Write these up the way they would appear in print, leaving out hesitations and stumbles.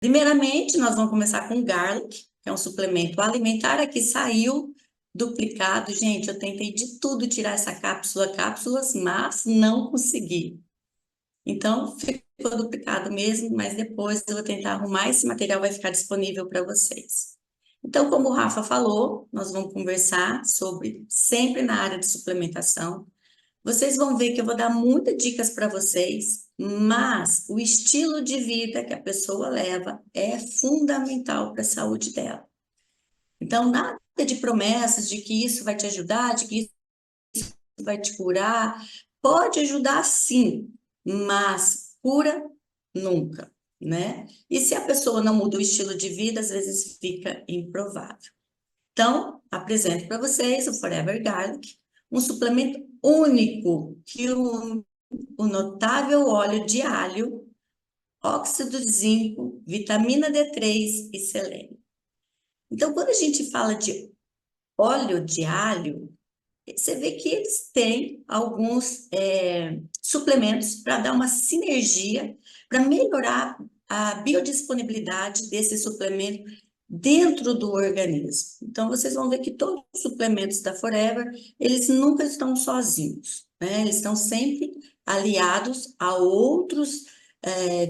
Primeiramente, nós vamos começar com o garlic, que é um suplemento alimentar que saiu duplicado. Gente, eu tentei de tudo tirar essa cápsulas, mas não consegui. Então, ficou duplicado mesmo, mas depois eu vou tentar arrumar esse material, vai ficar disponível para vocês. Então, como o Rafa falou, nós vamos conversar sobre, sempre na área de suplementação. Vocês vão ver que eu vou dar muitas dicas para vocês, mas o estilo de vida que a pessoa leva é fundamental para a saúde dela. Então, nada de promessas de que isso vai te ajudar, de que isso vai te curar. Pode ajudar sim, mas cura nunca, né? E se a pessoa não muda o estilo de vida, às vezes fica improvável. Então, apresento para vocês o Forever Garlic, um suplemento único que o notável óleo de alho, óxido de zinco, vitamina D3 e selênio. Então, quando a gente fala de óleo de alho, você vê que eles têm alguns suplementos para dar uma sinergia, para melhorar a biodisponibilidade desse suplemento dentro do organismo. Então, vocês vão ver que todos os suplementos da Forever, eles nunca estão sozinhos, né? Eles estão sempre aliados a outros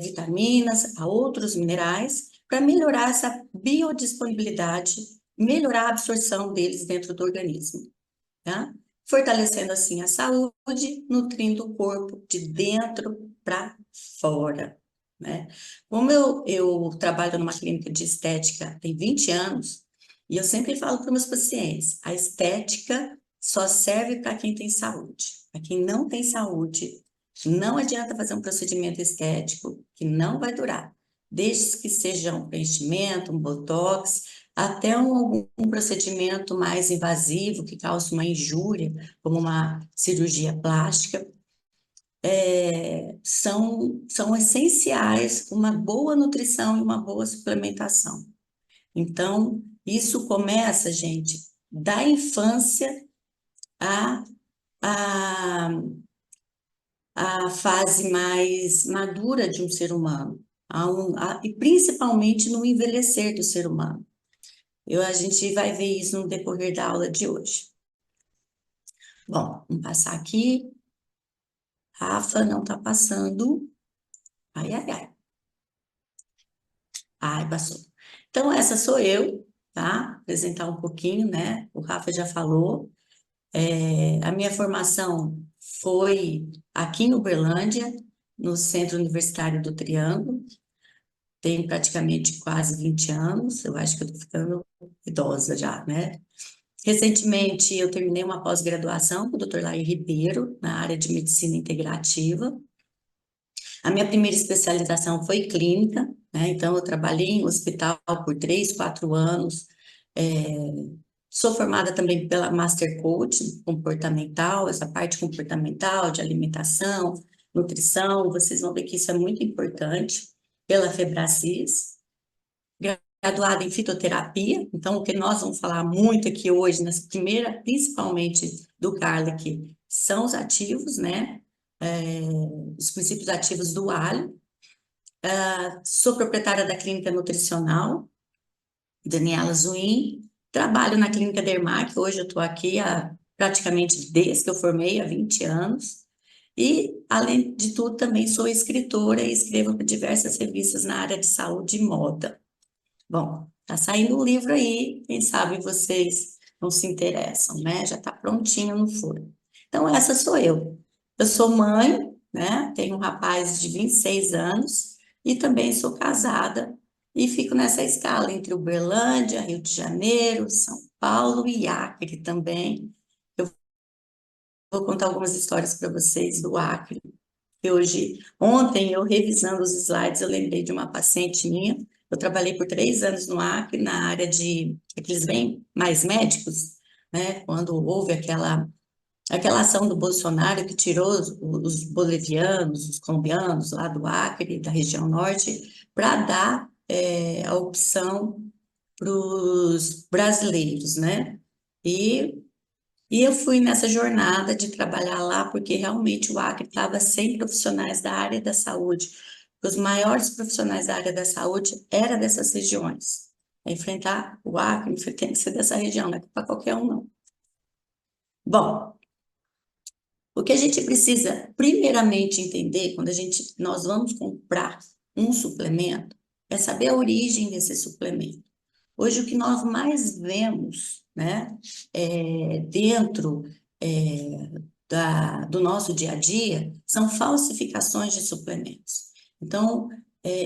vitaminas, a outros minerais, para melhorar essa biodisponibilidade, melhorar a absorção deles dentro do organismo, tá? Fortalecendo assim a saúde, nutrindo o corpo de dentro para fora, né? Como eu trabalho numa clínica de estética tem 20 anos, e eu sempre falo para meus pacientes, a estética só serve para quem tem saúde. Para quem não tem saúde, não adianta fazer um procedimento estético que não vai durar. Desde que seja um preenchimento, um botox, até um procedimento mais invasivo que cause uma injúria, como uma cirurgia plástica, são essenciais uma boa nutrição e uma boa suplementação. Então, isso começa, gente, da infância à, à, à fase mais madura de um ser humano, e principalmente no envelhecer do ser humano. A gente vai ver isso no decorrer da aula de hoje. Bom, vamos passar aqui. Rafa não está passando. Ai, ai, ai. Ai, passou. Então, essa sou eu, tá? Apresentar um pouquinho, né? O Rafa já falou. A minha formação foi aqui em Uberlândia, no Centro Universitário do Triângulo. Tenho praticamente quase 20 anos. Eu acho que eu estou ficando idosa já, né? Recentemente, eu terminei uma pós-graduação com o Dr. Laí Ribeiro, na área de medicina integrativa. A minha primeira especialização foi clínica, né? Então, eu trabalhei em hospital por 3, 4 anos. É, Sou formada também pela Master Coach comportamental, essa parte comportamental de alimentação, nutrição. Vocês vão ver que isso é muito importante, pela Febracis. Graduada em fitoterapia, então o que nós vamos falar muito aqui hoje, nessa primeira, principalmente do garlic, são os ativos, né? Os princípios ativos do alho. Sou proprietária da clínica nutricional, Daniela Zuin. Trabalho na clínica Dermac, hoje eu estou aqui praticamente desde que eu formei, há 20 anos. E, além de tudo, também sou escritora e escrevo para diversas revistas na área de saúde e moda. Bom, tá saindo o livro aí, quem sabe vocês não se interessam, né? Já tá prontinho no forno. Então, essa sou eu. Eu sou mãe, né? Tenho um rapaz de 26 anos e também sou casada e fico nessa escala entre Uberlândia, Rio de Janeiro, São Paulo e Acre também. Eu vou contar algumas histórias para vocês do Acre. E ontem, eu revisando os slides, eu lembrei de uma paciente minha. Eu trabalhei por 3 anos no Acre, na área de aqueles bem mais médicos, né? Quando houve aquela ação do Bolsonaro que tirou os bolivianos, os colombianos lá do Acre, da região norte, para dar a opção para os brasileiros, né? E e eu fui nessa jornada de trabalhar lá, porque realmente o Acre estava sem profissionais da área da saúde, Os maiores profissionais da área da saúde eram dessas regiões. Enfrentar o Acre tem que ser dessa região, não é para qualquer um, não. Bom, o que a gente precisa primeiramente entender quando nós vamos comprar um suplemento é saber a origem desse suplemento. Hoje, o que nós mais vemos, né, dentro do nosso dia a dia são falsificações de suplementos. Então,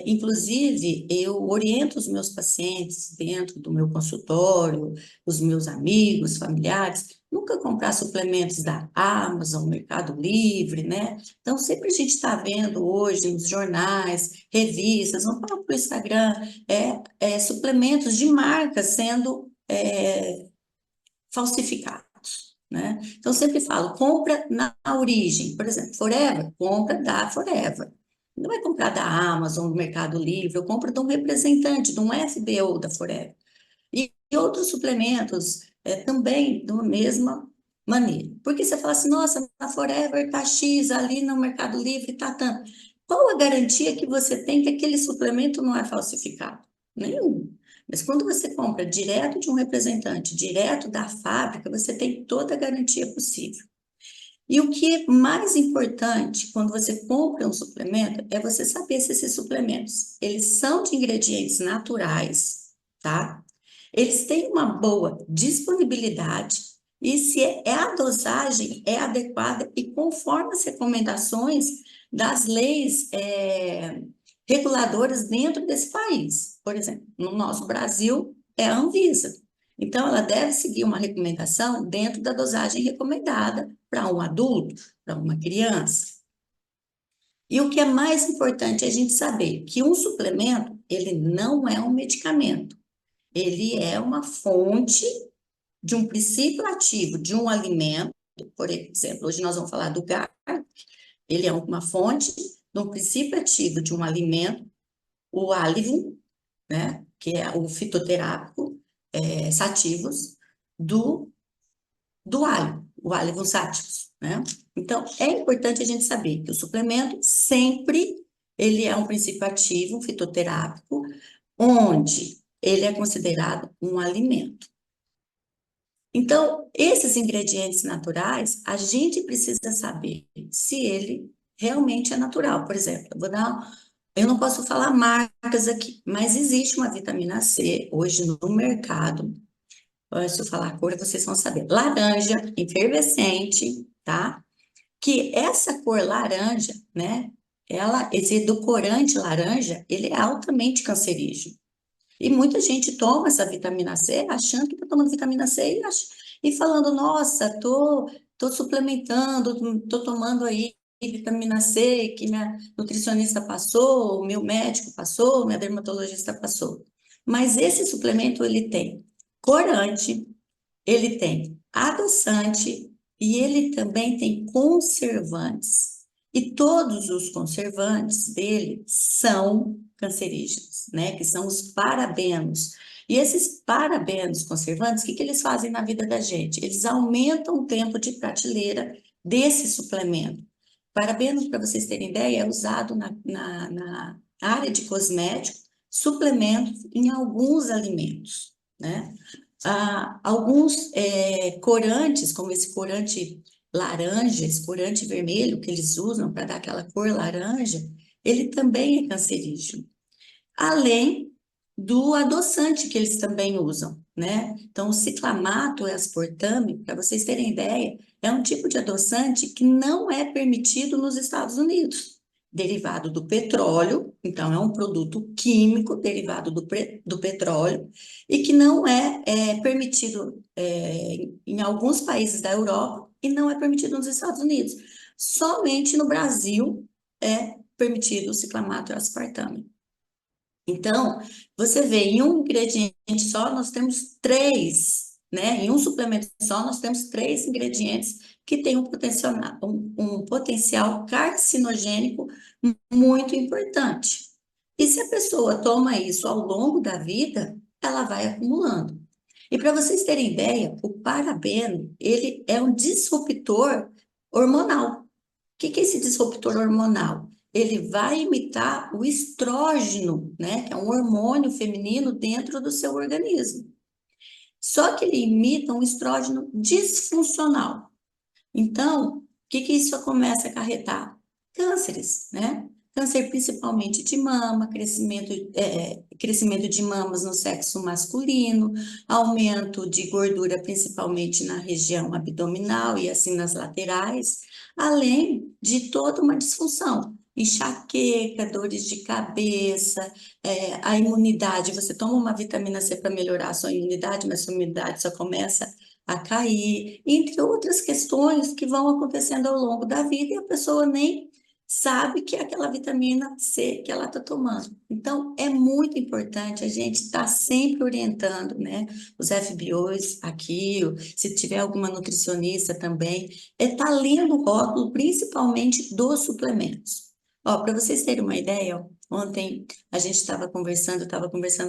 inclusive, eu oriento os meus pacientes dentro do meu consultório, os meus amigos, familiares, nunca comprar suplementos da Amazon, Mercado Livre, né? Então, sempre a gente está vendo hoje nos jornais, revistas, no próprio Instagram, suplementos de marcas sendo falsificados, né? Então, sempre falo, compra na origem. Por exemplo, Forever, compra da Forever. Não vai comprar da Amazon, do Mercado Livre, eu compro de um representante, de um FBO da Forever. E outros suplementos também da mesma maneira. Porque você fala assim, nossa, na Forever está X, ali no Mercado Livre está tanto. Qual a garantia que você tem que aquele suplemento não é falsificado? Nenhum. Mas quando você compra direto de um representante, direto da fábrica, você tem toda a garantia possível. E o que é mais importante quando você compra um suplemento é você saber se esses suplementos, eles são de ingredientes naturais, tá? Eles têm uma boa disponibilidade e se a dosagem é adequada e conforme as recomendações das leis reguladoras dentro desse país. Por exemplo, no nosso Brasil é a Anvisa. Então, ela deve seguir uma recomendação dentro da dosagem recomendada para um adulto, para uma criança. E o que é mais importante é a gente saber que um suplemento, ele não é um medicamento. Ele é uma fonte de um princípio ativo de um alimento. Por exemplo, hoje nós vamos falar do garlic. Ele é uma fonte de um princípio ativo de um alimento, o allium, né, que é o fitoterápico, sativos, do alho, o allium sativus, né? Então, é importante a gente saber que o suplemento sempre ele é um princípio ativo, um fitoterápico, onde ele é considerado um alimento. Então, esses ingredientes naturais, a gente precisa saber se ele realmente é natural. Por exemplo, eu não posso falar marcas aqui, mas existe uma vitamina C hoje no mercado. Se eu falar a cor, vocês vão saber. Laranja, efervescente, tá? Que essa cor laranja, né? Esse edulcorante laranja, ele é altamente cancerígeno. E muita gente toma essa vitamina C achando que está tomando vitamina C e falando, nossa, tô suplementando, tô tomando aí vitamina C que minha nutricionista passou, o meu médico passou, minha dermatologista passou. Mas esse suplemento, ele tem corante, ele tem adoçante e ele também tem conservantes. E todos os conservantes dele são cancerígenos, né? Que são os parabenos. E esses parabenos conservantes, o que eles fazem na vida da gente? Eles aumentam o tempo de prateleira desse suplemento. Parabenos, para vocês terem ideia, é usado na área de cosméticos, suplementos em alguns alimentos, né? Alguns corantes, como esse corante laranja, esse corante vermelho que eles usam para dar aquela cor laranja, ele também é cancerígeno. Além do adoçante que eles também usam, né? Então, o ciclamato e aspartame, para vocês terem ideia, é um tipo de adoçante que não é permitido nos Estados Unidos, derivado do petróleo, então é um produto químico derivado do petróleo e que não é permitido em alguns países da Europa e não é permitido nos Estados Unidos. Somente no Brasil é permitido o ciclamato e aspartame. Então, você vê, em um ingrediente só, nós temos três, né? Em um suplemento só, nós temos três ingredientes que têm um potencial carcinogênico muito importante. E se a pessoa toma isso ao longo da vida, ela vai acumulando. E para vocês terem ideia, o parabeno, ele é um disruptor hormonal. O que é esse disruptor hormonal? ele vai imitar o estrógeno, né, que é um hormônio feminino dentro do seu organismo. Só que ele imita um estrógeno disfuncional. Então, o que que isso começa a acarretar? Cânceres, né? Câncer principalmente de mama, crescimento de mamas no sexo masculino, aumento de gordura principalmente na região abdominal e assim nas laterais, além de toda uma disfunção. Enxaqueca, dores de cabeça, a imunidade. Você toma uma vitamina C para melhorar a sua imunidade, mas sua imunidade só começa a cair, entre outras questões que vão acontecendo ao longo da vida e a pessoa nem sabe que é aquela vitamina C que ela está tomando. Então, é muito importante a gente estar sempre orientando, né, os FBOs aqui, se tiver alguma nutricionista também, estar lendo o rótulo, principalmente dos suplementos. Ó, para vocês terem uma ideia, ontem a gente estava conversando com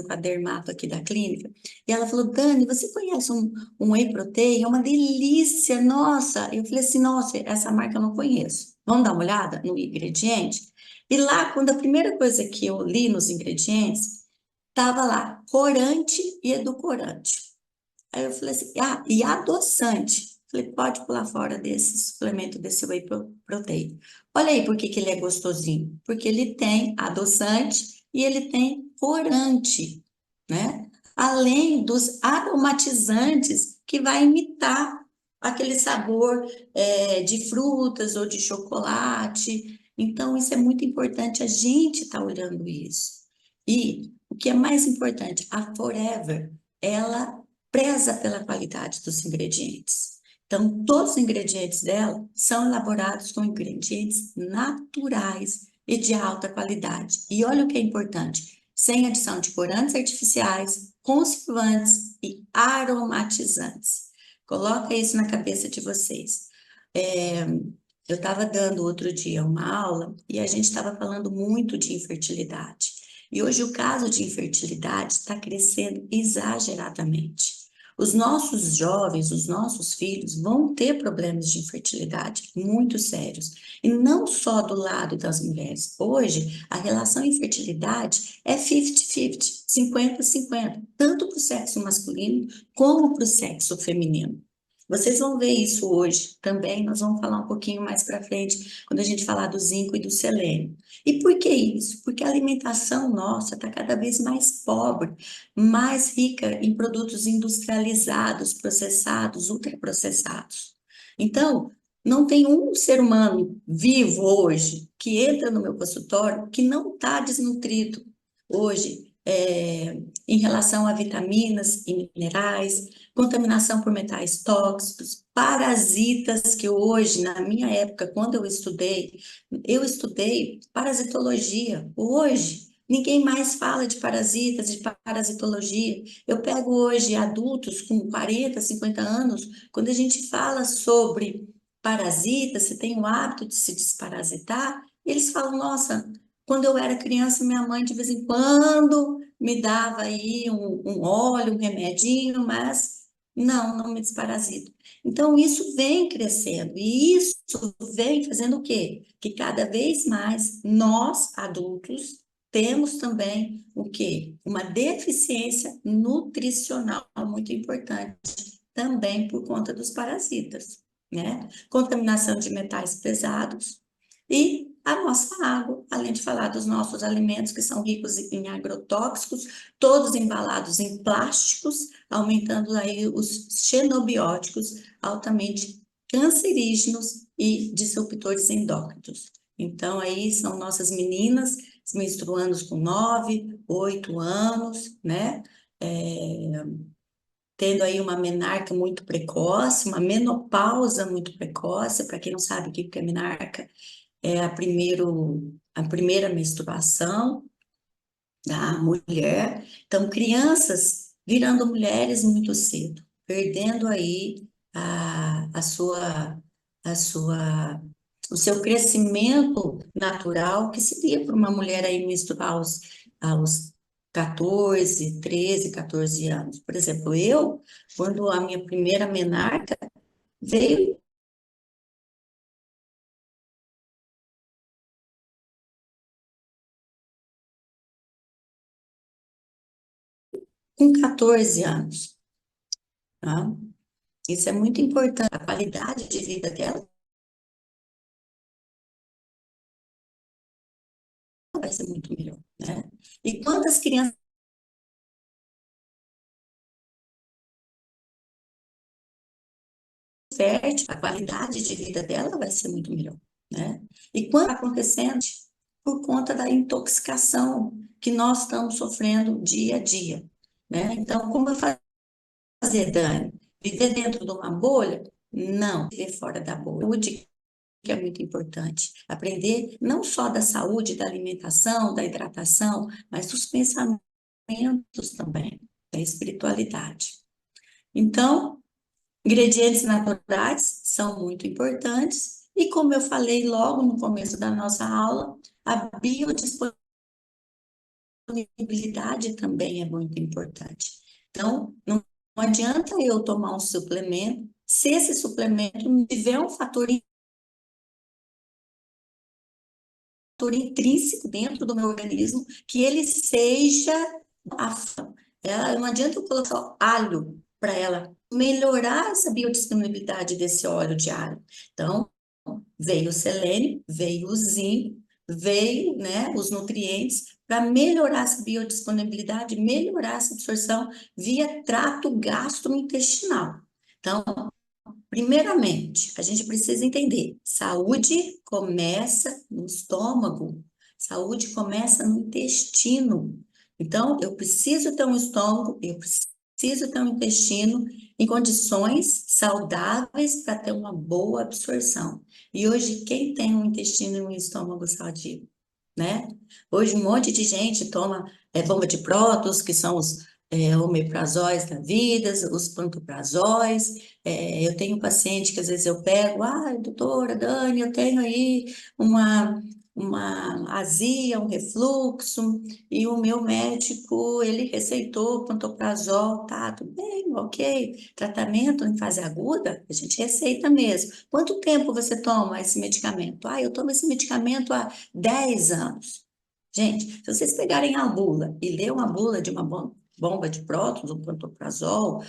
a dermato aqui da clínica, e ela falou, Dani, você conhece um whey protein? É uma delícia, nossa! Eu falei assim, nossa, essa marca eu não conheço. Vamos dar uma olhada no ingrediente? E lá, quando a primeira coisa que eu li nos ingredientes, estava lá, corante e edulcorante. Aí eu falei assim, ah, e adoçante. Falei, pode pular fora desse suplemento, desse whey protein. Olha aí por que que ele é gostosinho. Porque ele tem adoçante e ele tem corante, né? Além dos aromatizantes que vai imitar aquele sabor de frutas ou de chocolate. Então, isso é muito importante a gente estar olhando isso. E o que é mais importante, a Forever, ela preza pela qualidade dos ingredientes. Então, todos os ingredientes dela são elaborados com ingredientes naturais e de alta qualidade. E olha o que é importante, sem adição de corantes artificiais, conservantes e aromatizantes. Coloca isso na cabeça de vocês. É, eu estava dando outro dia uma aula e a gente estava falando muito de infertilidade. E hoje o caso de infertilidade está crescendo exageradamente. Os nossos jovens, os nossos filhos vão ter problemas de infertilidade muito sérios. E não só do lado das mulheres. Hoje, a relação infertilidade é 50-50, 50-50, tanto para o sexo masculino como para o sexo feminino. Vocês vão ver isso hoje também, nós vamos falar um pouquinho mais para frente, quando a gente falar do zinco e do selênio. E por que isso? Porque a alimentação nossa está cada vez mais pobre, mais rica em produtos industrializados, processados, ultraprocessados. Então, não tem um ser humano vivo hoje que entra no meu consultório que não está desnutrido hoje, em relação a vitaminas e minerais, contaminação por metais tóxicos, parasitas, que hoje, na minha época, quando eu estudei parasitologia. Hoje, ninguém mais fala de parasitas, de parasitologia. Eu pego hoje adultos com 40, 50 anos, quando a gente fala sobre parasitas, se tem o hábito de se desparasitar, eles falam, nossa, quando eu era criança, minha mãe de vez em quando me dava aí um óleo, um remedinho, mas não me desparasito. Então, isso vem crescendo e isso vem fazendo o quê? Que cada vez mais nós, adultos, temos também o quê? Uma deficiência nutricional muito importante, também por conta dos parasitas, né? Contaminação de metais pesados e a nossa água, além de falar dos nossos alimentos que são ricos em agrotóxicos, todos embalados em plásticos, aumentando aí os xenobióticos altamente cancerígenos e disruptores endócrinos. Então, aí são nossas meninas menstruando com 9, 8 anos, né? Tendo aí uma menarca muito precoce, uma menopausa muito precoce. Para quem não sabe o que é menarca, é a primeira menstruação da mulher. Então, crianças virando mulheres muito cedo, perdendo aí a sua, o seu crescimento natural, que seria para uma mulher aí menstruar aos 14, 13, 14 anos. Por exemplo, eu, quando a minha primeira menarca veio com 14 anos, tá? Isso é muito importante. A qualidade de vida dela vai ser muito melhor, né? E quantas crianças férteis, a qualidade de vida dela vai ser muito melhor, né? E quando está acontecendo por conta da intoxicação que nós estamos sofrendo dia a dia, né? Então, como eu fazer, Dani? Viver dentro de uma bolha? Não, viver fora da bolha. Saúde, que é muito importante. Aprender não só da saúde, da alimentação, da hidratação, mas dos pensamentos também, da espiritualidade. Então, ingredientes naturais são muito importantes, e como eu falei logo no começo da nossa aula, a biodisponibilidade também é muito importante. Então, não adianta eu tomar um suplemento se esse suplemento não tiver um fator intrínseco dentro do meu organismo, que ele seja não adianta eu colocar alho para ela melhorar essa biodisponibilidade desse óleo de alho. Então, veio o selênio, veio o zinco, veio, né, os nutrientes para melhorar essa biodisponibilidade, melhorar essa absorção via trato gastrointestinal. Então, primeiramente, a gente precisa entender: saúde começa no estômago, saúde começa no intestino. Então, eu preciso ter um estômago, eu preciso ter um intestino em condições saudáveis para ter uma boa absorção. E hoje, quem tem um intestino e um estômago sadio, né? Hoje, um monte de gente toma bomba de prótons, que são os omeprazóis da vida, os pantoprazóis. Eu tenho paciente que às vezes eu pego, doutora Dani, eu tenho aí uma azia, um refluxo, e o meu médico, ele receitou pantoprazol, tá, tudo bem, ok. Tratamento em fase aguda, a gente receita mesmo. Quanto tempo você toma esse medicamento? Eu tomo esse medicamento há 10 anos. Gente, se vocês pegarem a bula e ler uma bula de uma bomba de prótons, um pantoprazol,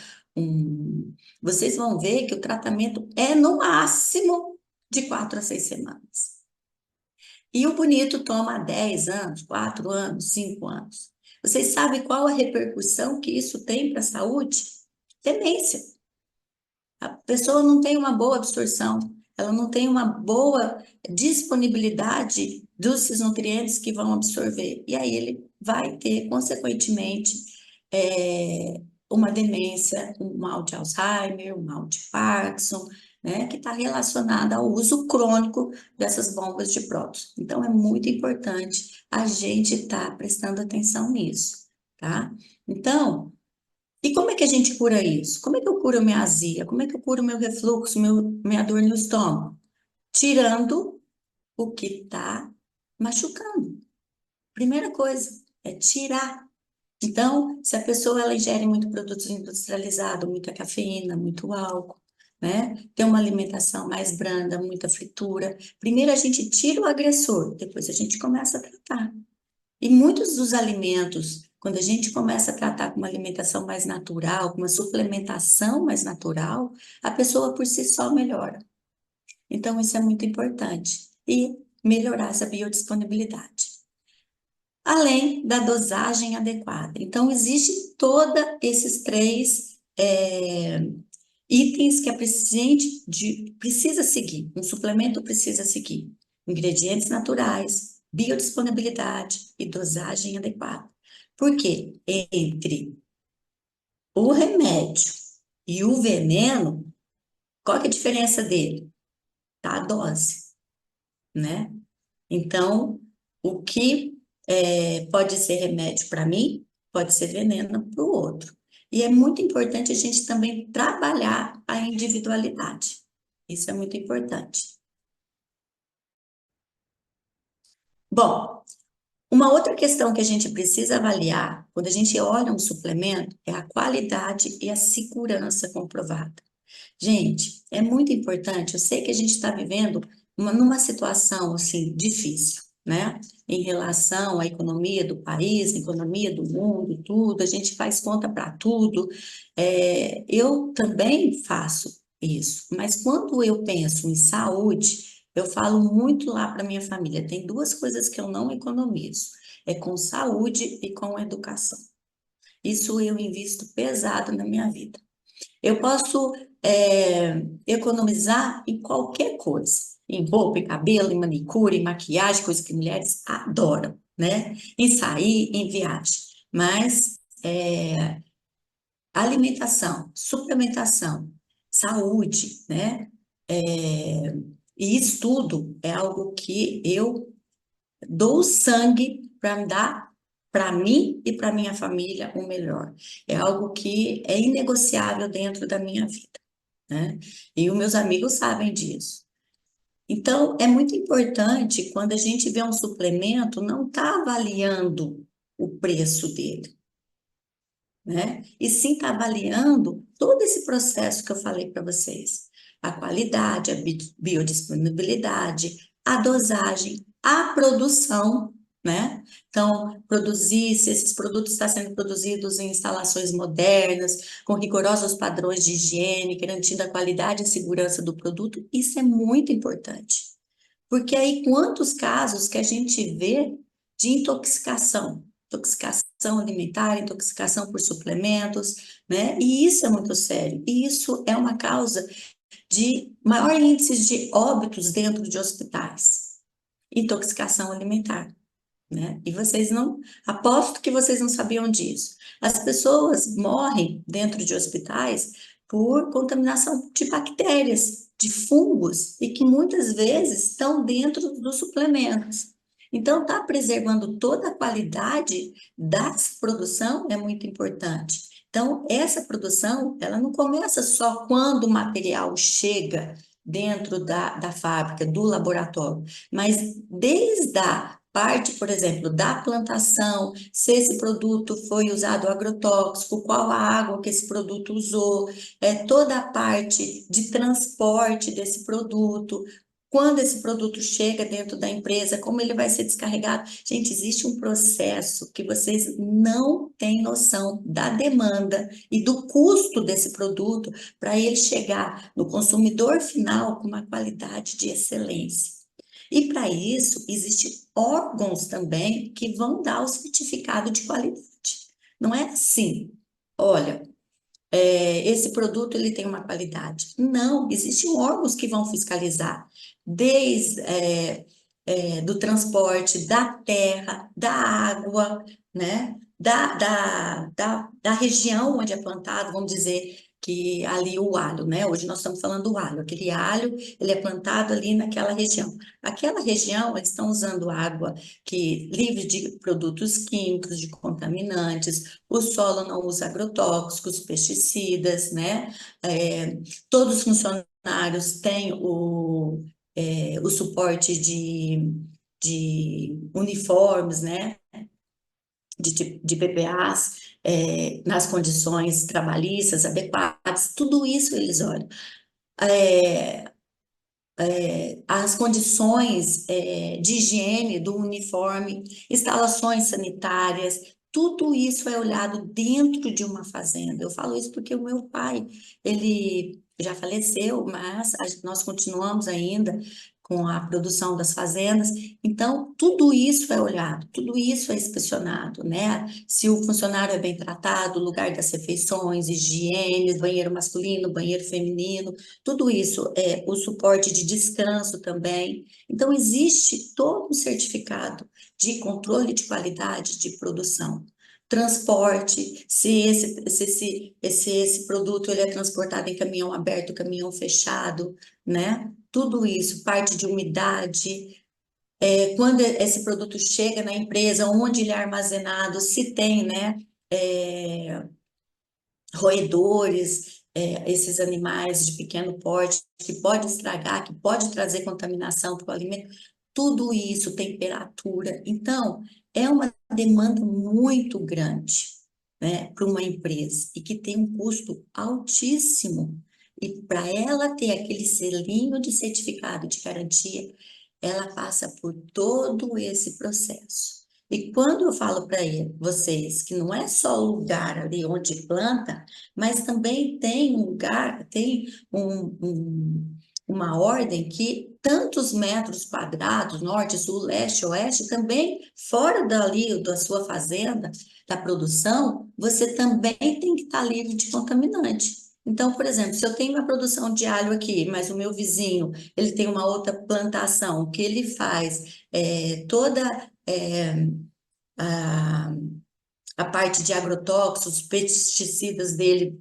vocês vão ver que o tratamento é no máximo de 4 a 6 semanas. E o bonito toma 10 anos, 4 anos, 5 anos. Vocês sabem qual a repercussão que isso tem para a saúde? Demência. A pessoa não tem uma boa absorção, ela não tem uma boa disponibilidade dos nutrientes que vão absorver. E aí ele vai ter, consequentemente, uma demência, um mal de Alzheimer, um mal de Parkinson, né, que está relacionada ao uso crônico dessas bombas de prótons. Então, é muito importante a gente estar prestando atenção nisso, tá? Então, e como é que a gente cura isso? Como é que eu curo minha azia? Como é que eu curo meu refluxo, minha dor no estômago? Tirando o que está machucando. Primeira coisa é tirar. Então, se a pessoa ela ingere muito produtos industrializados, muita cafeína, muito álcool, né? Tem uma alimentação mais branda, muita fritura. Primeiro a gente tira o agressor, depois a gente começa a tratar. E muitos dos alimentos, quando a gente começa a tratar com uma alimentação mais natural, com uma suplementação mais natural, a pessoa por si só melhora. Então, isso é muito importante. E melhorar essa biodisponibilidade. Além da dosagem adequada. Então, existe todos esses três itens que a paciente precisa seguir, um suplemento precisa seguir: ingredientes naturais, biodisponibilidade e dosagem adequada. Porque entre o remédio e o veneno, qual que é a diferença dele? Tá a dose, né? Então, o que pode ser remédio para mim, pode ser veneno para o outro. E é muito importante a gente também trabalhar a individualidade. Isso é muito importante. Bom, uma outra questão que a gente precisa avaliar quando a gente olha um suplemento é a qualidade e a segurança comprovada. Gente, é muito importante. Eu sei que a gente está vivendo numa situação assim difícil, né? Em relação à economia do país, à economia do mundo, tudo, a gente faz conta para tudo. Eu também faço isso, mas quando eu penso em saúde, eu falo muito lá para minha família. Tem duas coisas que eu não economizo: é com saúde e com educação. Isso eu invisto pesado na minha vida. Eu posso economizar em qualquer coisa, em roupa, em cabelo, em manicure, em maquiagem, coisa que mulheres adoram, né? Em sair, em viagem. Mas alimentação, suplementação, saúde, né? É, e estudo é algo que eu dou sangue para me dar para mim e para minha família o melhor. É algo que é inegociável dentro da minha vida, né? E os meus amigos sabem disso. Então, é muito importante quando a gente vê um suplemento, não estar avaliando o preço dele, né? E sim estar avaliando todo esse processo que eu falei para vocês. A qualidade, a biodisponibilidade, a dosagem, a produção, né? Então, produzir, se esses produtos estão sendo produzidos em instalações modernas, com rigorosos padrões de higiene, garantindo a qualidade e a segurança do produto, isso é muito importante. Porque aí quantos casos que a gente vê de intoxicação, intoxicação alimentar, intoxicação por suplementos, né? E isso é muito sério. E isso é uma causa de maior índice de óbitos dentro de hospitais. Intoxicação alimentar, né? E vocês não, aposto que vocês não sabiam disso. As pessoas morrem dentro de hospitais por contaminação de bactérias, de fungos, e que muitas vezes estão dentro dos suplementos. Então, estar preservando toda a qualidade da produção é muito importante. Então, essa produção, ela não começa só quando o material chega dentro da fábrica, do laboratório, mas desde a parte, por exemplo, da plantação, se esse produto foi usado agrotóxico, qual a água que esse produto usou, toda a parte de transporte desse produto, quando esse produto chega dentro da empresa, como ele vai ser descarregado. Gente, existe um processo que vocês não têm noção da demanda e do custo desse produto para ele chegar no consumidor final com uma qualidade de excelência. E para isso, existem órgãos também que vão dar o certificado de qualidade. Não é assim, olha, esse produto ele tem uma qualidade. Não, existem órgãos que vão fiscalizar, desde do transporte, da terra, da água, né? Da região onde é plantado, vamos dizer que ali o alho, né? Hoje nós estamos falando do alho. Aquele alho, ele é plantado ali naquela região. Aquela região, eles estão usando água que livre de produtos químicos, de contaminantes, o solo não usa agrotóxicos, pesticidas, né? Todos os funcionários têm o suporte de uniformes, né? De PPAs, nas condições trabalhistas adequadas, tudo isso eles olham. É, as condições de higiene do uniforme, instalações sanitárias, tudo isso é olhado dentro de uma fazenda. Eu falo isso porque o meu pai, ele já faleceu, mas nós continuamos ainda com a produção das fazendas. Então, tudo isso é olhado, tudo isso é inspecionado, né? Se o funcionário é bem tratado, o lugar das refeições, higiene, banheiro masculino, banheiro feminino, tudo isso, o suporte de descanso também. Então, existe todo um certificado de controle de qualidade de produção. Transporte, se esse produto ele é transportado em caminhão aberto, caminhão fechado, né? Tudo isso, parte de umidade, quando esse produto chega na empresa, onde ele é armazenado, se tem, né? Roedores, esses animais de pequeno porte que pode estragar, que pode trazer contaminação para o alimento, tudo isso, temperatura. Então, é uma demanda muito grande, né, para uma empresa e que tem um custo altíssimo. E para ela ter aquele selinho de certificado de garantia, ela passa por todo esse processo. E quando eu falo para vocês que não é só o lugar ali onde planta, mas também tem um lugar, tem uma ordem que tantos metros quadrados, norte, sul, leste, oeste, também fora dali da sua fazenda, da produção, você também tem que estar livre de contaminante. Então, por exemplo, se eu tenho uma produção de alho aqui, mas o meu vizinho, ele tem uma outra plantação, que ele faz toda a, a parte de agrotóxicos, pesticidas dele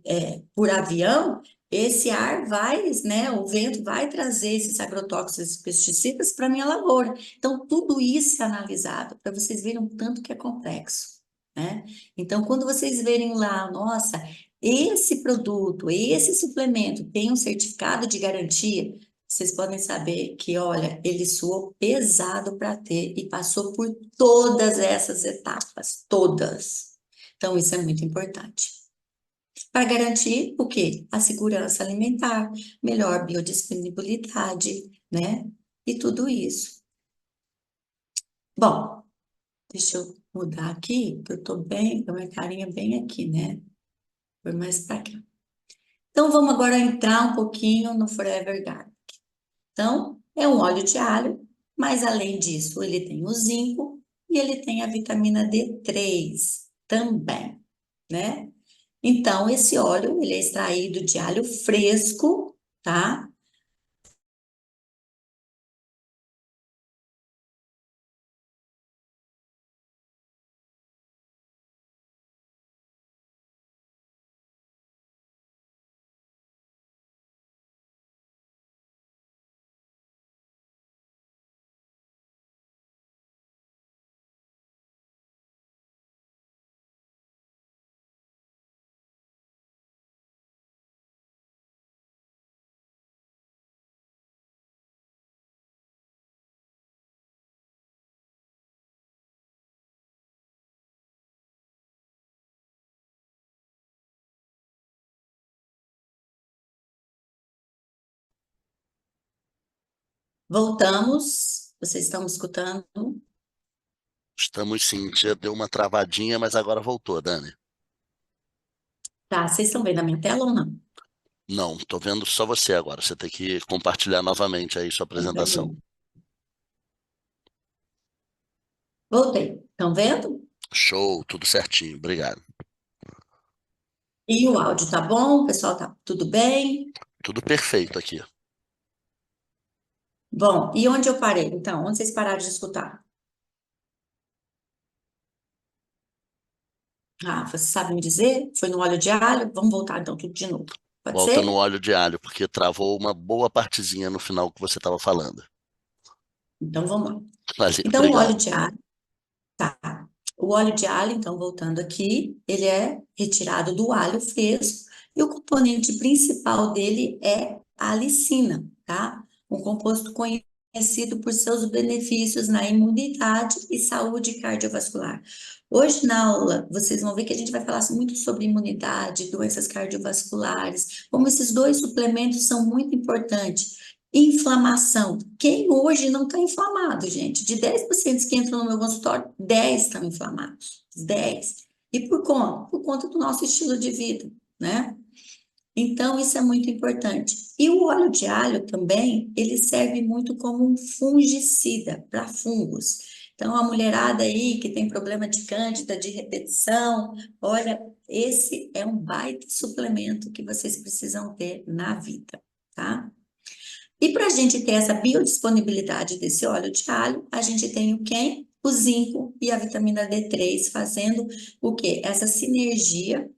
por avião, esse ar vai, né, o vento vai trazer esses agrotóxicos, esses pesticidas para a minha lavoura. Então, tudo isso é analisado, para vocês verem o tanto que é complexo, né? Então, quando vocês verem lá, nossa, esse produto, esse suplemento tem um certificado de garantia, vocês podem saber que, olha, ele suou pesado para ter e passou por todas essas etapas, todas. Então, isso é muito importante. Para garantir o quê? A segurança alimentar, melhor biodisponibilidade, né? E tudo isso. Bom, deixa eu mudar aqui, que eu tô bem, com a minha carinha bem aqui, né? Foi mais para cá. Então, vamos agora entrar um pouquinho no Forever Garden. Então, é um óleo de alho, mas além disso, ele tem o zinco e ele tem a vitamina D3 também, né? Então, esse óleo, ele é extraído de alho fresco, tá? Voltamos. Vocês estão me escutando? Estamos sim, já deu uma travadinha, mas agora voltou, Dani. Tá, vocês estão vendo a minha tela ou não? Não, tô vendo só você agora. Você tem que compartilhar novamente aí sua Então, apresentação. voltei. Estão vendo? Show, tudo certinho, obrigado. E o áudio tá bom? O pessoal tá tudo bem? Tudo perfeito aqui. Bom, e onde eu parei? Então, onde vocês pararam de escutar? Ah, vocês sabem me dizer? Foi no óleo de alho? Vamos voltar então tudo de novo. Pode Volta no ser? óleo de alho, porque travou uma boa partezinha no final que você estava falando. Então vamos lá. Mas, Então, o óleo obrigado. de alho, tá. O óleo de alho, então, voltando aqui, ele é retirado do alho fresco e o componente principal dele é a alicina, tá? Um composto conhecido por seus benefícios na imunidade e saúde cardiovascular. Hoje na aula, vocês vão ver que a gente vai falar muito sobre imunidade, doenças cardiovasculares, como esses dois suplementos são muito importantes. Inflamação. Quem hoje não está inflamado, gente? De 10 pacientes que entram no meu consultório, 10 estão inflamados. 10. E por conta? Por conta do nosso estilo de vida, né? Então, isso é muito importante. E o óleo de alho também, ele serve muito como um fungicida para fungos. Então, a mulherada aí que tem problema de cândida, de repetição, olha, esse é um baita suplemento que vocês precisam ter na vida, tá? E para a gente ter essa biodisponibilidade desse óleo de alho, a gente tem o quem? O zinco e a vitamina D3 fazendo o quê? Essa sinergia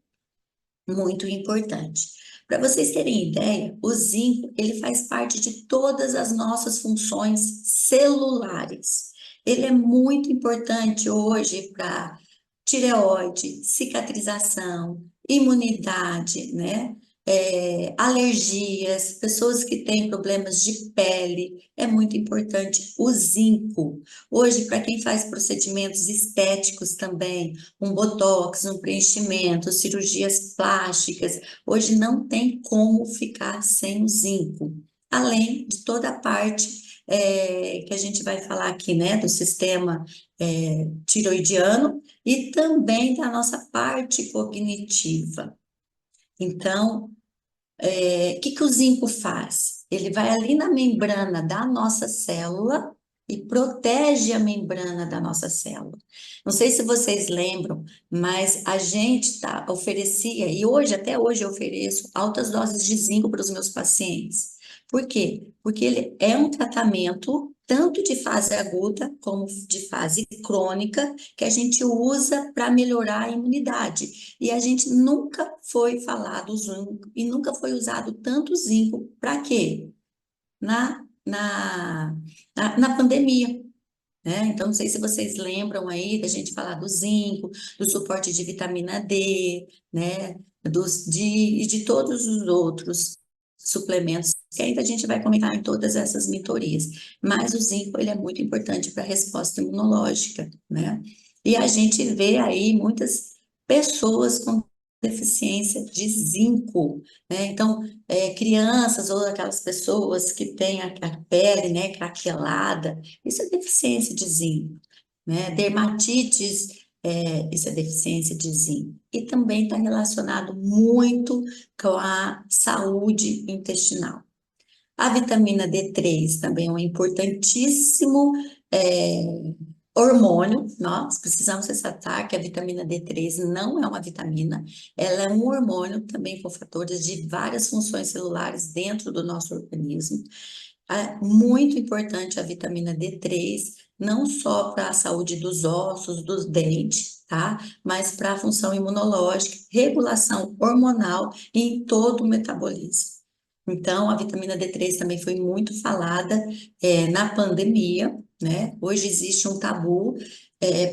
muito importante. Para vocês terem ideia, o zinco, ele faz parte de todas as nossas funções celulares. Ele é muito importante hoje para tireoide, cicatrização, imunidade, né? Alergias, pessoas que têm problemas de pele, é muito importante o zinco. Hoje, para quem faz procedimentos estéticos também, um botox, um preenchimento, cirurgias plásticas, hoje não tem como ficar sem o zinco. Além de toda a parte que a gente vai falar aqui, né, do sistema tiroidiano e também da nossa parte cognitiva. Então, o que que o zinco faz? Ele vai ali na membrana da nossa célula e protege a membrana da nossa célula. Não sei se vocês lembram, mas a gente oferecia, e hoje, até hoje, eu ofereço altas doses de zinco para os meus pacientes. Por quê? Porque ele é um tratamento tanto de fase aguda como de fase crônica, que a gente usa para melhorar a imunidade. E a gente nunca foi falado zinco e nunca foi usado tanto zinco para quê? Na, na, na pandemia, né? Então, não sei se vocês lembram aí da gente falar do zinco, do suporte de vitamina D, né? E de todos os outros suplementos que ainda a gente vai comentar em todas essas mentorias. Mas o zinco, ele é muito importante para a resposta imunológica, né? E a gente vê aí muitas pessoas com deficiência de zinco, né? Então, crianças ou aquelas pessoas que têm a pele, né, craquelada, isso é deficiência de zinco, né? Dermatites, isso é deficiência de zinco. E também está relacionado muito com a saúde intestinal. A vitamina D3 também é um importantíssimo hormônio. Nós precisamos ressaltar que a vitamina D3 não é uma vitamina, ela é um hormônio também com fatores de várias funções celulares dentro do nosso organismo. É muito importante a vitamina D3, não só para a saúde dos ossos, dos dentes, tá? Mas para a função imunológica, regulação hormonal e em todo o metabolismo. Então, a vitamina D3 também foi muito falada na pandemia, né? Hoje existe um tabu,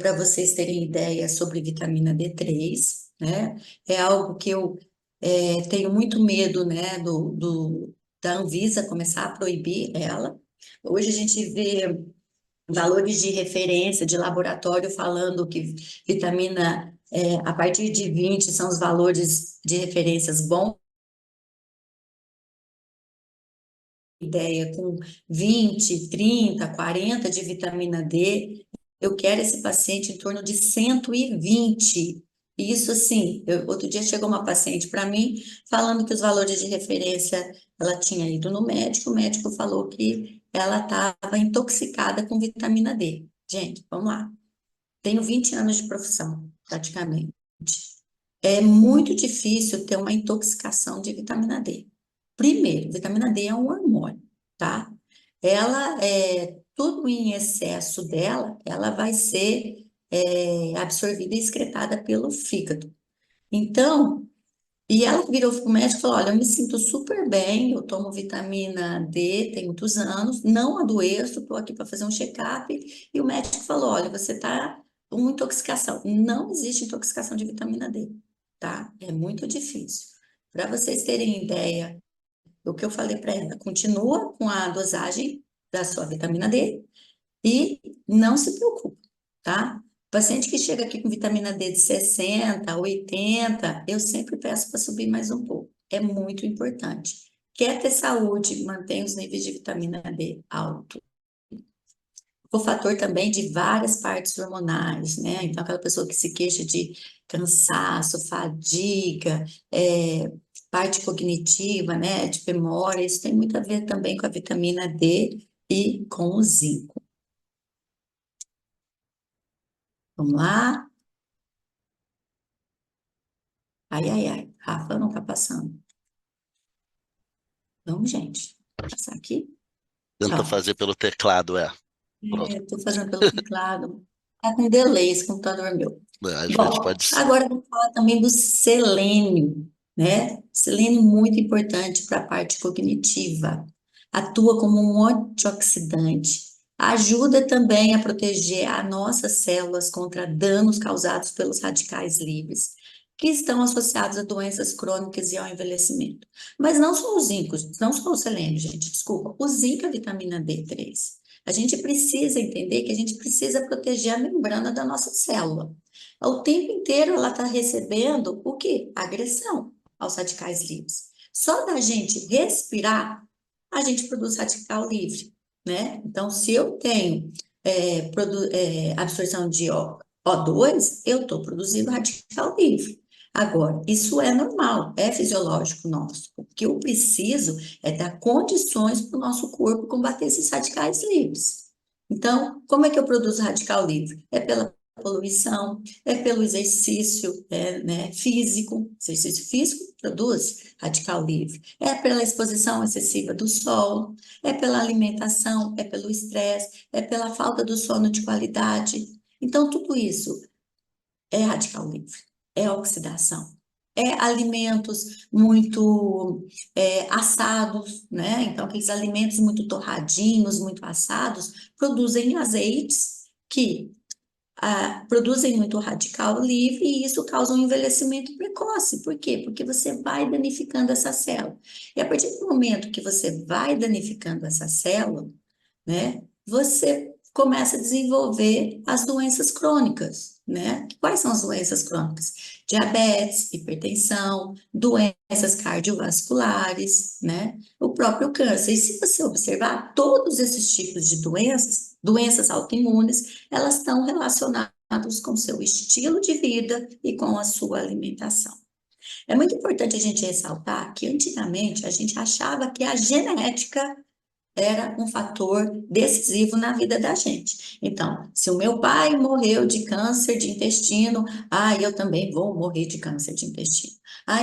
para vocês terem ideia sobre vitamina D3, né? É algo que eu tenho muito medo, né, da Anvisa começar a proibir ela. Hoje a gente vê valores de referência de laboratório falando que vitamina, a partir de 20 são os valores de referências bons, ideia com 20, 30, 40 de vitamina D, eu quero esse paciente em torno de 120. Isso assim, outro dia chegou uma paciente para mim falando que os valores de referência, ela tinha ido no médico, o médico falou que ela estava intoxicada com vitamina D. Gente, vamos lá. Tenho 20 anos de profissão, praticamente. É muito difícil ter uma intoxicação de vitamina D. Primeiro, vitamina D é um hormônio, tá? Ela, tudo em excesso dela, ela vai ser absorvida e excretada pelo fígado. Então, e ela virou para o médico e falou: Olha, eu me sinto super bem, eu tomo vitamina D, tem muitos anos, não adoeço, estou aqui para fazer um check-up. E o médico falou: Olha, você está com intoxicação. Não existe intoxicação de vitamina D, tá? É muito difícil. Para vocês terem ideia, o que eu falei para ela, continua com a dosagem da sua vitamina D e não se preocupe, tá? Paciente que chega aqui com vitamina D de 60, 80, eu sempre peço para subir mais um pouco. É muito importante. Quer ter saúde, mantenha os níveis de vitamina D alto. O fator também de várias partes hormonais, né? Então, aquela pessoa que se queixa de cansaço, fadiga, parte cognitiva, né? De memória, isso tem muito a ver também com a vitamina D e com o zinco. Vamos lá? Ai, ai, ai. Rafa não tá passando. Vamos, gente. Vou passar aqui. Tenta Ó, fazer pelo teclado, é. Pronto. tô fazendo pelo teclado. Tá com delay esse computador meu. Às vezes Bom, pode ser. agora vamos falar também do selênio, né? Selênio muito importante para a parte cognitiva. Atua como um antioxidante. Ajuda também a proteger as nossas células contra danos causados pelos radicais livres, que estão associados a doenças crônicas e ao envelhecimento. Mas não só os zinco, não só o selênio, gente, desculpa. O zinco é a vitamina D3. A gente precisa entender que a gente precisa proteger a membrana da nossa célula. O tempo inteiro ela está recebendo o quê? Agressão aos radicais livres. Só da gente respirar, a gente produz radical livre. né? Então, se eu tenho absorção de O2, eu estou produzindo radical livre. Agora, isso é normal, é fisiológico nosso. O que eu preciso é dar condições para o nosso corpo combater esses radicais livres. Então, como é que eu produzo radical livre? É pela poluição, é pelo exercício, né, físico. Exercício físico produz radical livre. É pela exposição excessiva do sol, é pela alimentação, é pelo estresse, é pela falta do sono de qualidade. Então, tudo isso é radical livre, é oxidação. É alimentos muito assados, né? Então, aqueles alimentos muito torradinhos, muito assados, produzem azeites que produzem muito radical livre e isso causa um envelhecimento precoce. Por quê? Porque você vai danificando essa célula. E a partir do momento que você vai danificando essa célula, né, você começa a desenvolver as doenças crônicas, né? Quais são as doenças crônicas? Diabetes, hipertensão, doenças cardiovasculares, né? O próprio câncer. E se você observar, todos esses tipos de doenças, doenças autoimunes, elas estão relacionadas com o seu estilo de vida e com a sua alimentação. É muito importante a gente ressaltar que antigamente a gente achava que a genética era um fator decisivo na vida da gente. Então, se o meu pai morreu de câncer de intestino, eu também vou morrer de câncer de intestino.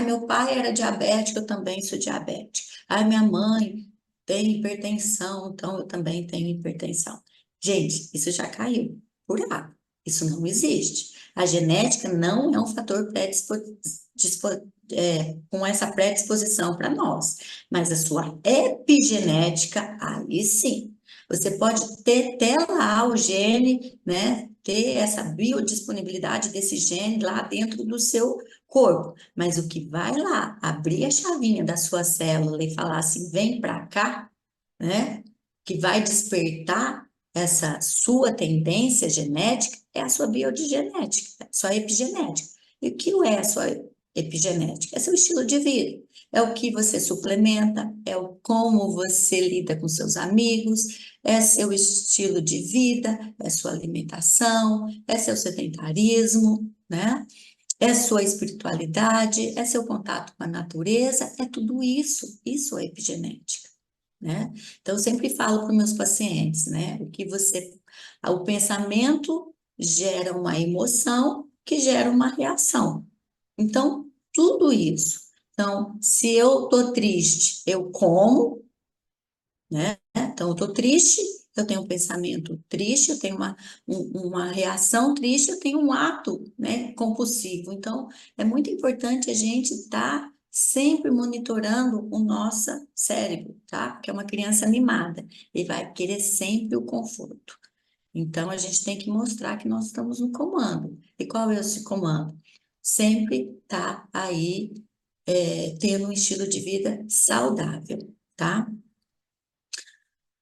Meu pai era diabético, eu também sou diabético. Minha mãe tem hipertensão, então eu também tenho hipertensão. Gente, isso já caiu por água. Isso não existe. A genética não é um fator com essa predisposição para nós. Mas a sua epigenética, aí sim. Você pode ter até lá o gene, né? Ter essa biodisponibilidade desse gene lá dentro do seu corpo. Mas o que vai lá abrir a chavinha da sua célula e falar assim, vem para cá, né? Que vai despertar essa sua tendência genética é a sua biodigenética, sua epigenética. E o que é a sua epigenética? É seu estilo de vida. É o que você suplementa, é o como você lida com seus amigos, é seu estilo de vida, é sua alimentação, é seu sedentarismo, né? É sua espiritualidade, é seu contato com a natureza, é tudo isso. Isso é epigenética, né? Então, eu sempre falo para os meus pacientes, né? O pensamento gera uma emoção que gera uma reação. Então, tudo isso. Então, se eu estou triste, eu como, né? Então, eu estou triste, eu tenho um pensamento triste, eu tenho uma reação triste, eu tenho um ato, né, compulsivo. Então, é muito importante a gente estar sempre monitorando o nosso cérebro, tá? Porque é uma criança animada e vai querer sempre o conforto. Então, a gente tem que mostrar que nós estamos no comando. E qual é esse comando? Sempre tá aí, tendo um estilo de vida saudável, tá?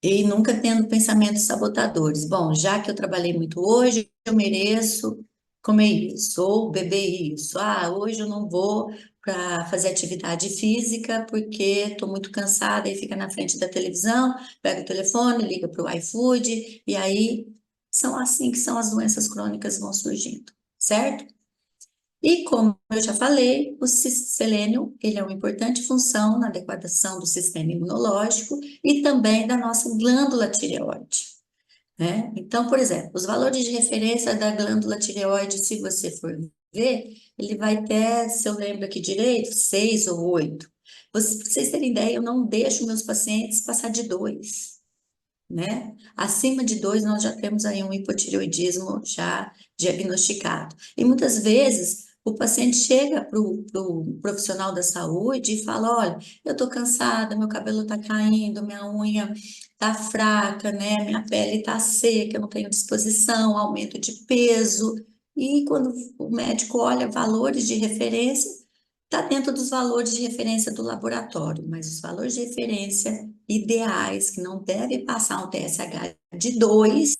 E nunca tendo pensamentos sabotadores. Bom, já que eu trabalhei muito hoje, eu mereço comer isso, ou beber isso. Hoje eu não vou para fazer atividade física porque estou muito cansada e fica na frente da televisão, pega o telefone, liga para o iFood, e aí são assim que são as doenças crônicas vão surgindo, certo? E como eu já falei, o selênio, ele é uma importante função na adequação do sistema imunológico e também da nossa glândula tireoide, né? Então, por exemplo, os valores de referência da glândula tireoide, se você for ver, ele vai ter, se eu lembro aqui direito, 6 ou 8. Para vocês terem ideia, eu não deixo meus pacientes passar de 2, né? Acima de 2, nós já temos aí um hipotireoidismo já diagnosticado. E muitas vezes o paciente chega para o profissional da saúde e fala: olha, eu estou cansada, meu cabelo está caindo, minha unha está fraca, né? Minha pele está seca, eu não tenho disposição, aumento de peso. E quando o médico olha valores de referência, está dentro dos valores de referência do laboratório, mas os valores de referência ideais, que não deve passar um TSH de 2,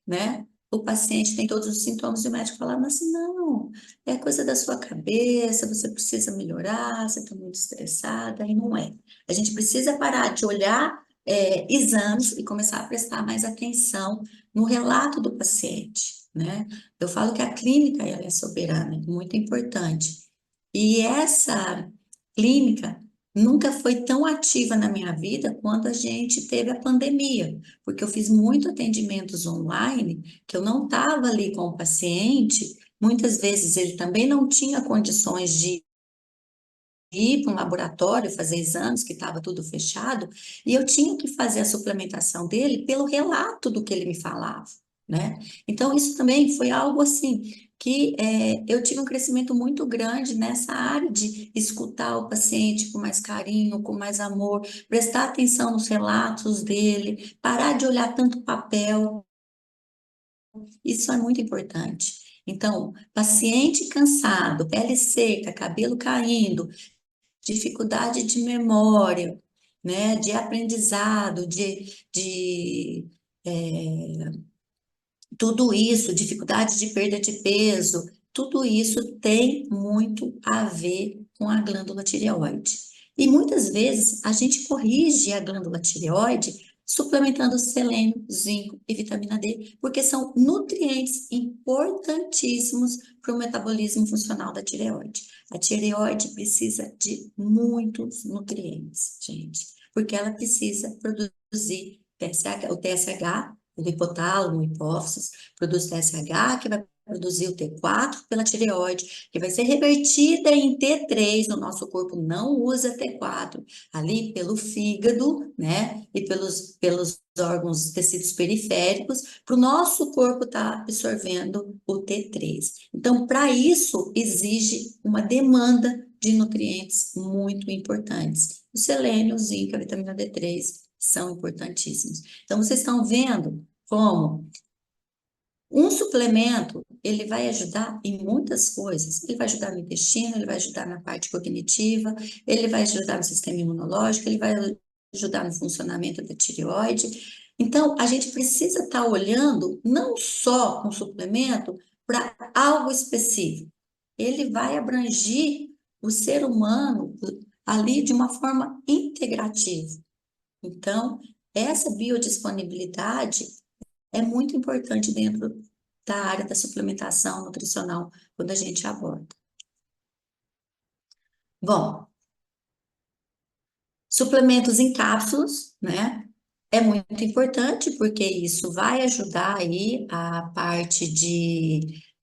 né? O paciente tem todos os sintomas e o médico fala, mas assim, não, é coisa da sua cabeça, você precisa melhorar, você está muito estressada, e não é. A gente precisa parar de olhar exames e começar a prestar mais atenção no relato do paciente, né? Eu falo que a clínica ela é soberana, é muito importante. E essa clínica nunca foi tão ativa na minha vida quando a gente teve a pandemia, porque eu fiz muito atendimentos online, que eu não estava ali com o paciente, muitas vezes ele também não tinha condições de ir para um laboratório fazer exames, que estava tudo fechado, e eu tinha que fazer a suplementação dele pelo relato do que ele me falava, né? Então, isso também foi algo assim, que eu tive um crescimento muito grande nessa área de escutar o paciente com mais carinho, com mais amor, prestar atenção nos relatos dele, parar de olhar tanto papel, isso é muito importante. Então, paciente cansado, pele seca, cabelo caindo, dificuldade de memória, né, de aprendizado, tudo isso, dificuldade de perda de peso, tudo isso tem muito a ver com a glândula tireoide. E muitas vezes a gente corrige a glândula tireoide suplementando selênio, zinco e vitamina D, porque são nutrientes importantíssimos para o metabolismo funcional da tireoide. A tireoide precisa de muitos nutrientes, gente, porque ela precisa produzir TSH, o TSH, o hipotálamo, hipófises, produz TSH, que vai produzir o T4 pela tireoide, que vai ser revertida em T3, o nosso corpo não usa T4, ali pelo fígado, né, e pelos órgãos, tecidos periféricos, para o nosso corpo estar absorvendo o T3. Então, para isso, exige uma demanda de nutrientes muito importantes. O selênio, o zinco, a vitamina D3 são importantíssimos. Então, vocês estão vendo como um suplemento, ele vai ajudar em muitas coisas. Ele vai ajudar no intestino, ele vai ajudar na parte cognitiva, ele vai ajudar no sistema imunológico, ele vai ajudar no funcionamento da tireoide. Então, a gente precisa estar olhando não só um suplemento para algo específico. Ele vai abranger o ser humano ali de uma forma integrativa. Então, essa biodisponibilidade é muito importante dentro da área da suplementação nutricional, quando a gente aborda. Bom, suplementos em cápsulas, né? É muito importante porque isso vai ajudar aí a parte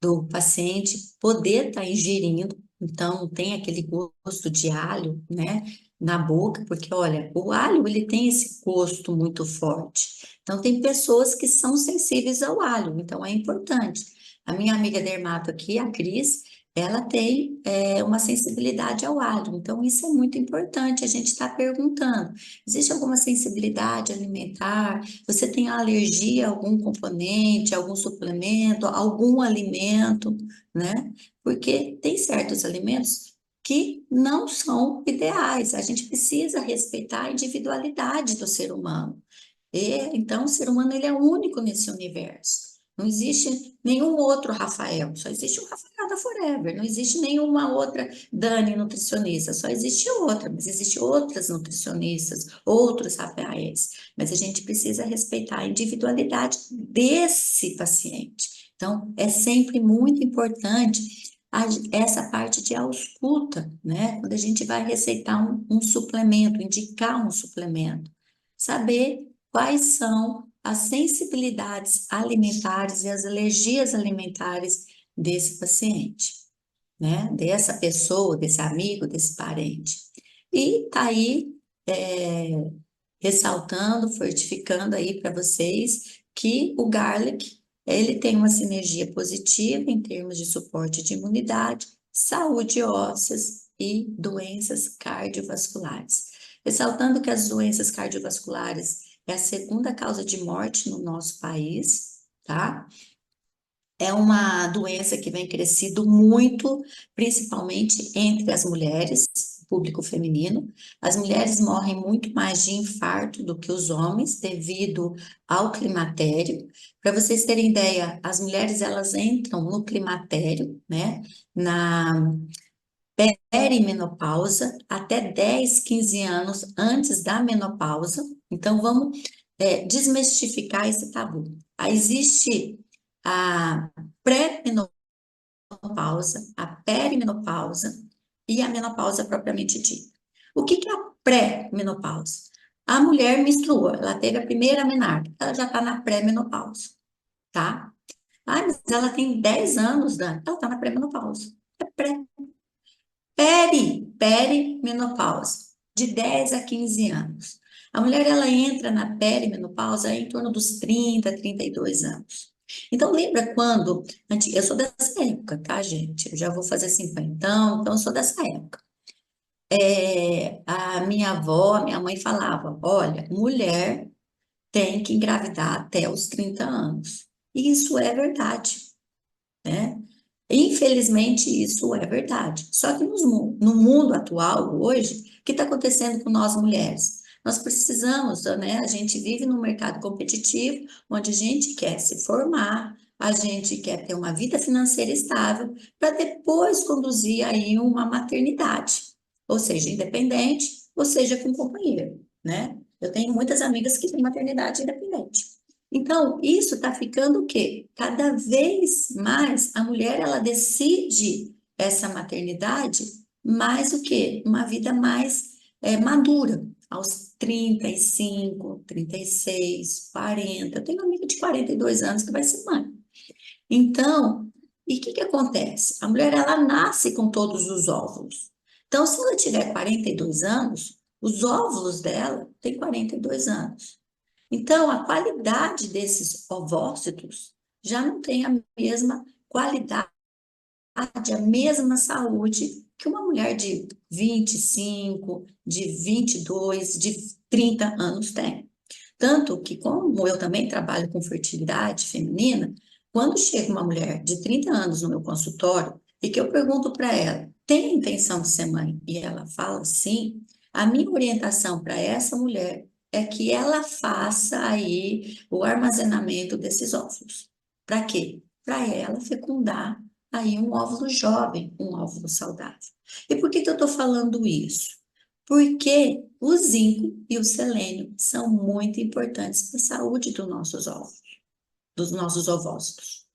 do paciente poder estar ingerindo, então tem aquele gosto de alho, né, na boca, porque olha, o alho ele tem esse gosto muito forte. Então tem pessoas que são sensíveis ao alho, então é importante. A minha amiga dermato aqui, a Cris, ela tem uma sensibilidade ao alho, então isso é muito importante a gente estar perguntando. Existe alguma sensibilidade alimentar? Você tem alergia a algum componente, algum suplemento, algum alimento, né? Porque tem certos alimentos que não são ideais. A gente precisa respeitar a individualidade do ser humano. Então, o ser humano ele é único nesse universo. Não existe nenhum outro Rafael, só existe o Rafael da Forever. Não existe nenhuma outra Dani nutricionista, só existe outra, mas existe outras nutricionistas, outros Rafaéis. Mas a gente precisa respeitar a individualidade desse paciente. Então, é sempre muito importante essa parte de ausculta, né? Quando a gente vai receitar um suplemento, indicar um suplemento, saber quais são as sensibilidades alimentares e as alergias alimentares desse paciente, né? Dessa pessoa, desse amigo, desse parente. E tá aí ressaltando, fortificando aí para vocês que o garlic, ele tem uma sinergia positiva em termos de suporte de imunidade, saúde ósseas e doenças cardiovasculares. Ressaltando que as doenças cardiovasculares é a segunda causa de morte no nosso país, tá? É uma doença que vem crescido muito, principalmente entre as mulheres, público feminino. As mulheres morrem muito mais de infarto do que os homens, devido ao climatério. Para vocês terem ideia, as mulheres elas entram no climatério, né? perimenopausa até 10, 15 anos antes da menopausa. Então, vamos desmistificar esse tabu. Aí existe a pré-menopausa, a perimenopausa e a menopausa propriamente dita. O que que é a pré-menopausa? A mulher menstruou, ela teve a primeira menarca, ela já está na pré-menopausa, tá? Ah, mas ela tem 10 anos, Dani, ela está na pré-menopausa. É pré. Perimenopausa, de 10 a 15 anos. A mulher, ela entra na perimenopausa em torno dos 30, 32 anos. Então, lembra quando, eu sou dessa época, tá, gente? Eu já vou fazer 50, então eu sou dessa época. A minha avó, a minha mãe falava, olha, mulher tem que engravidar até os 30 anos. E isso é verdade, né? Infelizmente, isso é verdade. Só que no mundo atual, hoje, o que está acontecendo com nós mulheres? Nós precisamos, né? A gente vive num mercado competitivo, onde a gente quer se formar, a gente quer ter uma vida financeira estável, para depois conduzir aí uma maternidade, ou seja, independente, ou seja, com companheiro, né? Eu tenho muitas amigas que têm maternidade independente. Então, isso está ficando o quê? Cada vez mais a mulher ela decide essa maternidade mais o quê? Uma vida mais madura, aos 35, 36, 40. Eu tenho uma amiga de 42 anos que vai ser mãe. Então, e o que que acontece? A mulher ela nasce com todos os óvulos. Então, se ela tiver 42 anos, os óvulos dela têm 42 anos. Então, a qualidade desses ovócitos já não tem a mesma qualidade, a mesma saúde que uma mulher de 25, de 22, de 30 anos tem. Tanto que, como eu também trabalho com fertilidade feminina, quando chega uma mulher de 30 anos no meu consultório e que eu pergunto para ela, tem intenção de ser mãe? E ela fala sim, a minha orientação para essa mulher é que ela faça aí o armazenamento desses óvulos. Para quê? Para ela fecundar aí um óvulo jovem, um óvulo saudável. E por que que eu estou falando isso? Porque o zinco e o selênio são muito importantes para a saúde dos nossos ovos, dos nossos ovócitos,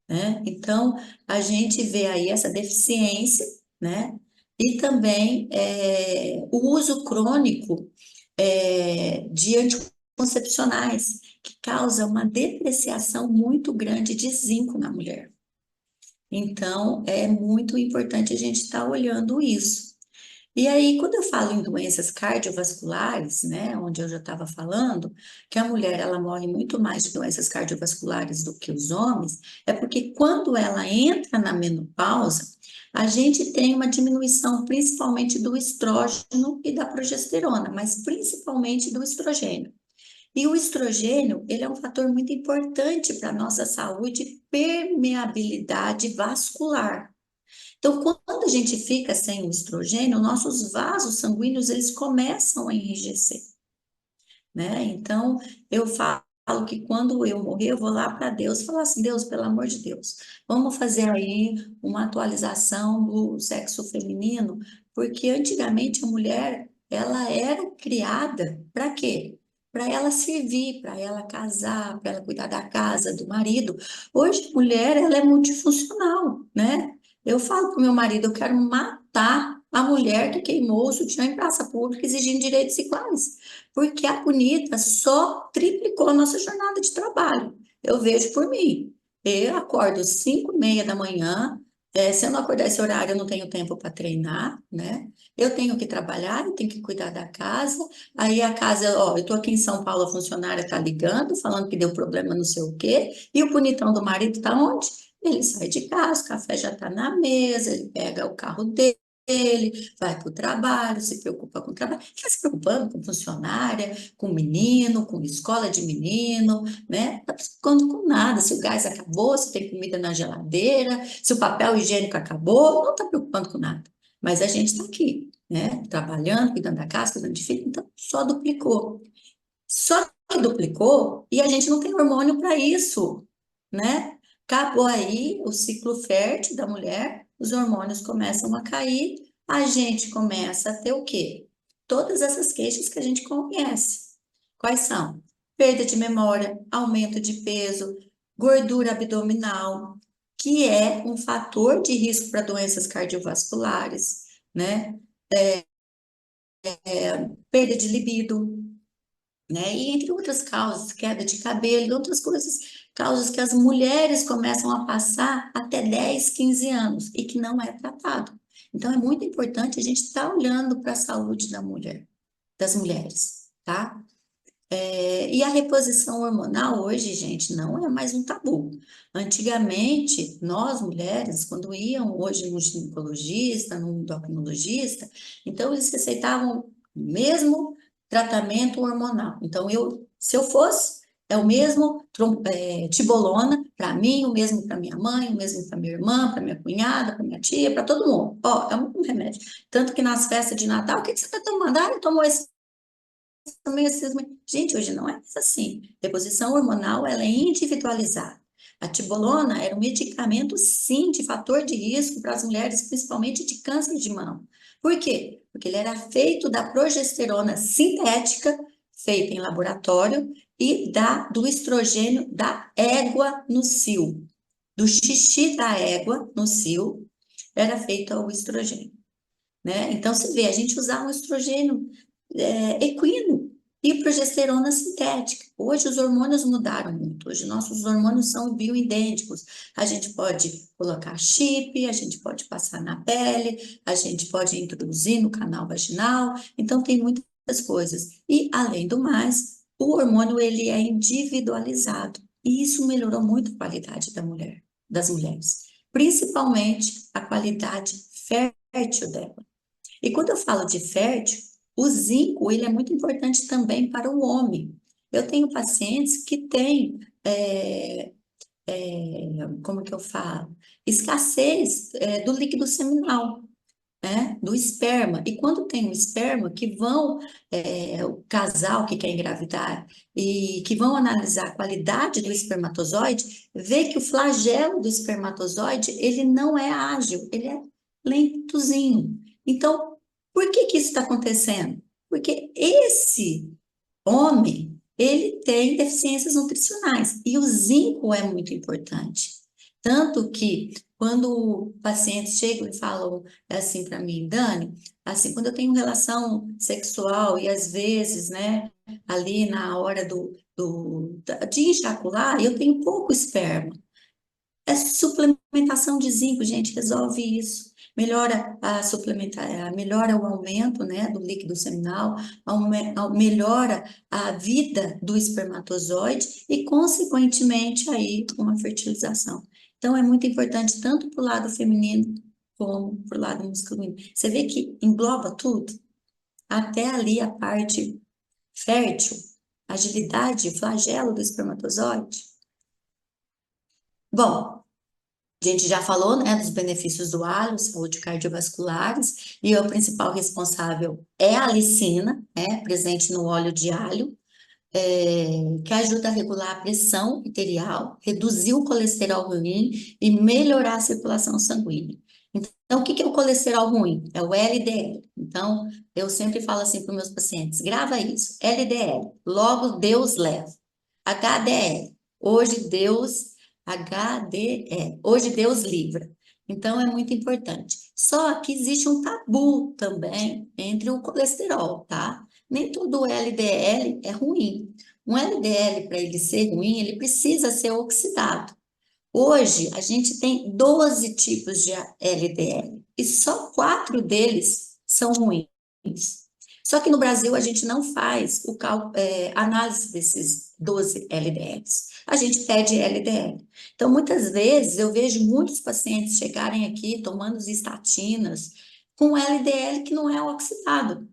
né? Então, a gente vê aí essa deficiência, né? E também o uso crônico de anticoncepcionais, que causa uma depreciação muito grande de zinco na mulher. Então, é muito importante a gente estar olhando isso. E aí, quando eu falo em doenças cardiovasculares, né, onde eu já estava falando, que a mulher ela morre muito mais de doenças cardiovasculares do que os homens, é porque quando ela entra na menopausa, a gente tem uma diminuição principalmente do estrógeno e da progesterona, mas principalmente do estrogênio. E o estrogênio, ele é um fator muito importante para a nossa saúde e permeabilidade vascular. Então, quando a gente fica sem o estrogênio, nossos vasos sanguíneos, eles começam a enrijecer, né? Então, eu falo que quando eu morrer, eu vou lá para Deus, falar assim, Deus, pelo amor de Deus, vamos fazer aí uma atualização do sexo feminino, porque antigamente a mulher, ela era criada para quê? Para ela servir, para ela casar, para ela cuidar da casa, do marido. Hoje, a mulher, ela é multifuncional, né? Eu falo para o meu marido, eu quero matar a mulher que queimou o sutiã em praça pública exigindo direitos iguais, porque a bonita só triplicou a nossa jornada de trabalho. Eu vejo por mim. Eu acordo 5:30 da manhã, se eu não acordar esse horário, eu não tenho tempo para treinar, né? Eu tenho que trabalhar, eu tenho que cuidar da casa. Aí a casa, ó, eu estou aqui em São Paulo, a funcionária está ligando, falando que deu problema não sei o quê, e o bonitão do marido está onde? Ele sai de casa, o café já está na mesa, ele pega o carro dele, vai para o trabalho, se preocupa com o trabalho, fica se preocupando com funcionária, com menino, com escola de menino, né? Não tá se preocupando com nada, se o gás acabou, se tem comida na geladeira, se o papel higiênico acabou, não está preocupando com nada. Mas a gente está aqui, né? Trabalhando, cuidando da casa, cuidando de filho, então só duplicou. Só que duplicou e a gente não tem hormônio para isso, né? Acabou aí o ciclo fértil da mulher, os hormônios começam a cair, a gente começa a ter o quê? Todas essas queixas que a gente conhece. Quais são? Perda de memória, aumento de peso, gordura abdominal, que é um fator de risco para doenças cardiovasculares, né? Perda de libido, né? E entre outras causas, queda de cabelo e outras coisas, causas que as mulheres começam a passar até 10, 15 anos e que não é tratado. Então, é muito importante a gente estar olhando para a saúde da mulher, das mulheres, tá? E a reposição hormonal hoje, gente, não é mais um tabu. Antigamente, nós mulheres, quando iam hoje no ginecologista, no endocrinologista, então eles receitavam o mesmo tratamento hormonal. Então, se eu fosse, é o mesmo tibolona para mim, o mesmo para minha mãe, o mesmo para minha irmã, para minha cunhada, para minha tia, para todo mundo. Ó, é um remédio. Tanto que nas festas de Natal, o que que você está tomando? Ah, eu tomo esse também gente, hoje não é mais assim. Reposição hormonal, ela é individualizada. A tibolona era um medicamento, sim, de fator de risco para as mulheres, principalmente de câncer de mama. Por quê? Porque ele era feito da progesterona sintética, feita em laboratório, e do estrogênio da égua no cio. Do xixi da égua no cio, era feito o estrogênio, né? Então, você vê, a gente usava um estrogênio equino e progesterona sintética. Hoje os hormônios mudaram muito. Hoje nossos hormônios são bioidênticos. A gente pode colocar chip, a gente pode passar na pele, a gente pode introduzir no canal vaginal. Então tem muitas coisas. E além do mais, o hormônio ele é individualizado. E isso melhorou muito a qualidade da mulher, das mulheres, principalmente a qualidade fértil dela. E quando eu falo de fértil, o zinco, ele é muito importante também para o homem. Eu tenho pacientes que têm, como que eu falo? Escassez, do líquido seminal, né? Do esperma. E quando tem um esperma, que vão, o casal que quer engravidar e que vão analisar a qualidade do espermatozoide, vê que o flagelo do espermatozoide, ele não é ágil, ele é lentozinho. Então, por que que isso está acontecendo? Porque esse homem, ele tem deficiências nutricionais e o zinco é muito importante. Tanto que quando pacientes chegam e falam assim para mim, Dani, assim, quando eu tenho relação sexual e às vezes, né, ali na hora de ejacular, eu tenho pouco esperma. É suplementação de zinco, gente, resolve isso. Melhora melhora o aumento, né, do líquido seminal, melhora a vida do espermatozoide e, consequentemente, aí uma fertilização. Então, é muito importante tanto para o lado feminino como para o lado masculino. Você vê que engloba tudo, até ali a parte fértil, agilidade, flagelo do espermatozoide. Bom, a gente já falou, né, dos benefícios do alho, saúde cardiovasculares, e o principal responsável é a alicina, né, presente no óleo de alho, que ajuda a regular a pressão arterial, reduzir o colesterol ruim e melhorar a circulação sanguínea. Então, o que que é o colesterol ruim? É o LDL. Então, eu sempre falo assim para os meus pacientes, grava isso, LDL, logo Deus leva. HDL, hoje Deus, HDL, hoje Deus livra. Então, é muito importante. Só que existe um tabu também entre o colesterol, tá? Nem todo LDL é ruim. Um LDL, para ele ser ruim, ele precisa ser oxidado. Hoje, a gente tem 12 tipos de LDL e só 4 deles são ruins. Só que no Brasil, a gente não faz análise desses 12 LDLs. A gente pede LDL. Então, muitas vezes, eu vejo muitos pacientes chegarem aqui tomando estatinas com LDL que não é oxidado,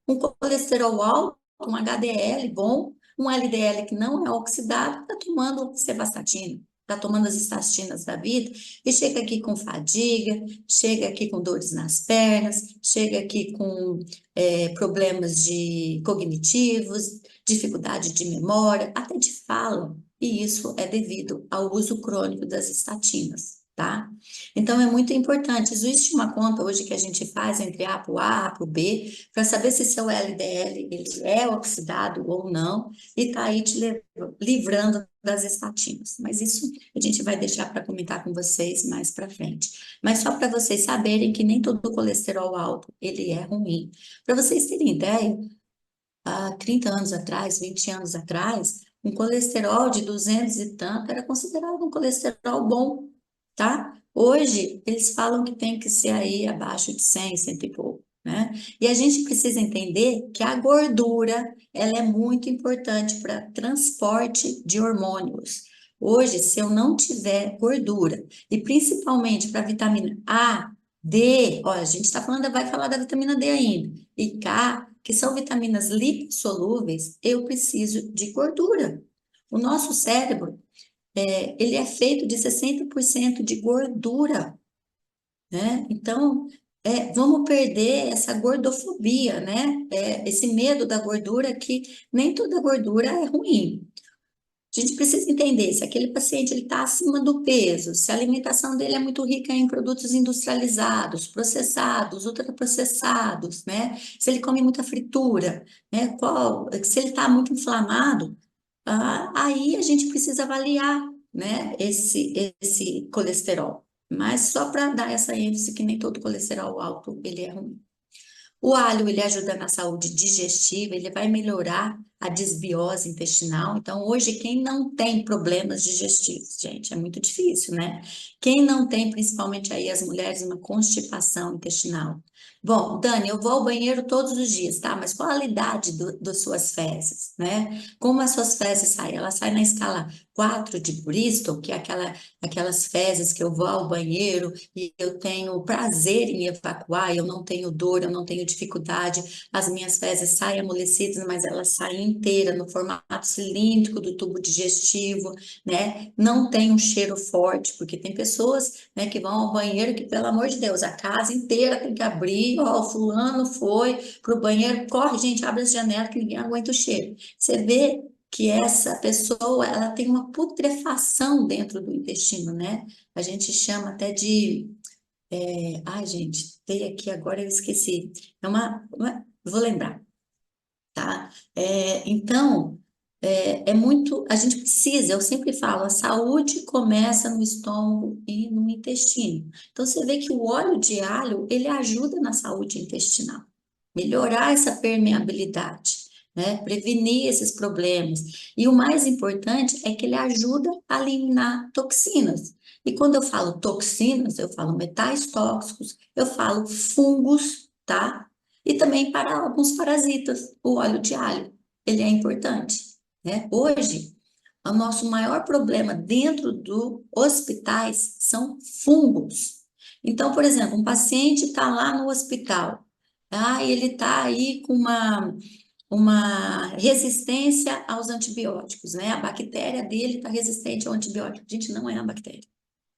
um colesterol alto, um HDL bom, um LDL que não é oxidado, está tomando cevastatina, está tomando as estatinas da vida e chega aqui com fadiga, chega aqui com dores nas pernas, chega aqui com problemas cognitivos, dificuldade de memória, até de fala. E isso é devido ao uso crônico das estatinas. tá? Então é muito importante. Existe uma conta hoje que a gente faz entre A para o B, para saber se seu LDL ele é oxidado ou não, e tá aí te livrando das estatinas. Mas isso a gente vai deixar para comentar com vocês mais para frente. Mas só para vocês saberem que nem todo colesterol alto ele é ruim. Para vocês terem ideia, há 30 anos atrás, 20 anos atrás, um colesterol de 200 e tanto era considerado um colesterol bom, tá? Hoje, eles falam que tem que ser aí abaixo de 100, cento e pouco, né? E a gente precisa entender que a gordura, ela é muito importante para transporte de hormônios. Hoje, se eu não tiver gordura, e principalmente para vitamina A, D, ó, a gente está falando, vai falar da vitamina D ainda, e K, que são vitaminas lipossolúveis, eu preciso de gordura. O nosso cérebro, ele é feito de 60% de gordura, né? Então, vamos perder essa gordofobia, né? Esse medo da gordura, que nem toda gordura é ruim. A gente precisa entender se aquele paciente ele está acima do peso, se a alimentação dele é muito rica em produtos industrializados, processados, ultraprocessados, né? Se ele come muita fritura, né? Se ele está muito inflamado, aí a gente precisa avaliar, né? Esse colesterol. Mas só para dar essa ênfase que nem todo colesterol alto ele é ruim. O alho, ele ajuda na saúde digestiva, ele vai melhorar a desbiose intestinal. Então, hoje, quem não tem problemas digestivos, gente, é muito difícil, né? Quem não tem, principalmente aí as mulheres, uma constipação intestinal. Bom, Dani, eu vou ao banheiro todos os dias, tá? Mas qual a idade das suas fezes, né? Como as suas fezes saem? Elas saem na escala 4 de Bristol, que é aquelas fezes que eu vou ao banheiro e eu tenho prazer em evacuar, eu não tenho dor, eu não tenho dificuldade, as minhas fezes saem amolecidas, mas elas saem inteiras no formato cilíndrico do tubo digestivo, né? Não tem um cheiro forte, porque tem pessoas, né, que vão ao banheiro que, pelo amor de Deus, a casa inteira tem que abrir, ó, o fulano foi pro banheiro, corre, gente, abre as janelas que ninguém aguenta o cheiro. Você vê que essa pessoa, ela tem uma putrefação dentro do intestino, né? A gente chama até de ai, gente, tem aqui agora, eu esqueci. Vou lembrar, tá? Então, é muito, a gente precisa, eu sempre falo, a saúde começa no estômago e no intestino. Então, você vê que o óleo de alho, ele ajuda na saúde intestinal, melhorar essa permeabilidade, né? Prevenir esses problemas. E o mais importante é que ele ajuda a eliminar toxinas. E quando eu falo toxinas, eu falo metais tóxicos, eu falo fungos, tá? E também para alguns parasitas, o óleo de alho, ele é importante, né? Hoje, o nosso maior problema dentro dos hospitais são fungos. Então, por exemplo, um paciente está lá no hospital, e ele está aí com uma resistência aos antibióticos, né? A bactéria dele está resistente ao antibiótico. Gente, não é a bactéria,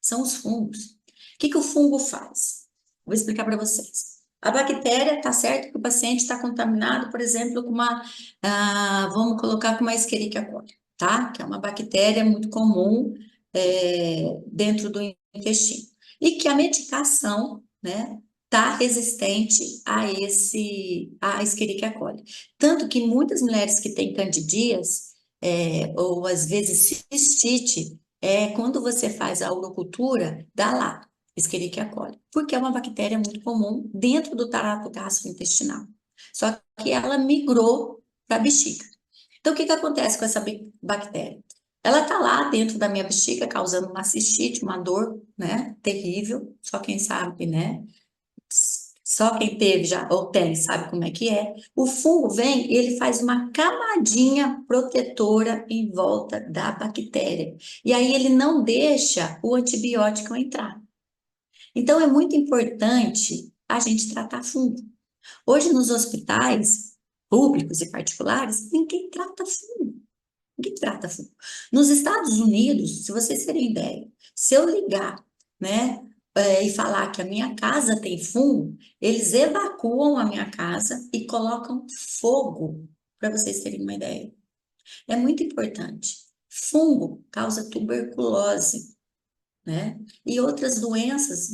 são os fungos. O que que o fungo faz? Vou explicar para vocês. A bactéria, tá certo que o paciente está contaminado, por exemplo, com vamos colocar com uma Escherichia coli, tá? Que é uma bactéria muito comum dentro do intestino. E que a medicação, né, tá resistente a Escherichia coli. Tanto que muitas mulheres que têm candidíase, ou às vezes cistite, quando você faz a urocultura, dá lá, Escherichia coli, porque é uma bactéria muito comum dentro do trato gastrointestinal. Só que ela migrou para a bexiga. Então, o que que acontece com essa bactéria? Ela está lá dentro da minha bexiga, causando uma cistite, uma dor, né, terrível, só quem sabe, né? Só quem teve já ou tem sabe como é que é. O fungo vem e ele faz uma camadinha protetora em volta da bactéria. E aí ele não deixa o antibiótico entrar. Então é muito importante a gente tratar fungo. Hoje nos hospitais públicos e particulares, ninguém trata fungo. Ninguém trata fungo. Nos Estados Unidos, se vocês terem ideia, se eu ligar, né, e falar que a minha casa tem fungo, eles evacuam a minha casa e colocam fogo, para vocês terem uma ideia. É muito importante. Fungo causa tuberculose. né? E outras doenças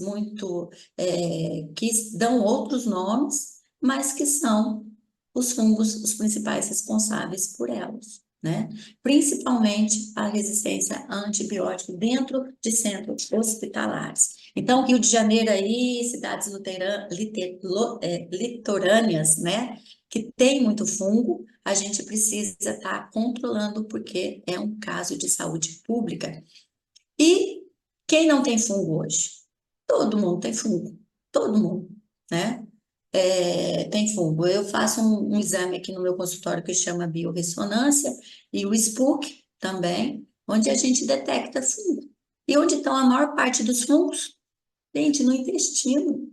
que dão outros nomes, mas que são os fungos os principais responsáveis por elas, né? Principalmente a resistência a antibiótico dentro de centros hospitalares. Então, Rio de Janeiro aí, cidades litorâneas, né? Que tem muito fungo, a gente precisa estar controlando porque é um caso de saúde pública. E quem não tem fungo hoje? Todo mundo tem fungo, todo mundo, né? Tem fungo. Eu faço um exame aqui no meu consultório que chama biorressonância e o SPUC também, onde a gente detecta fungo. E onde estão a maior parte dos fungos? Gente, no intestino,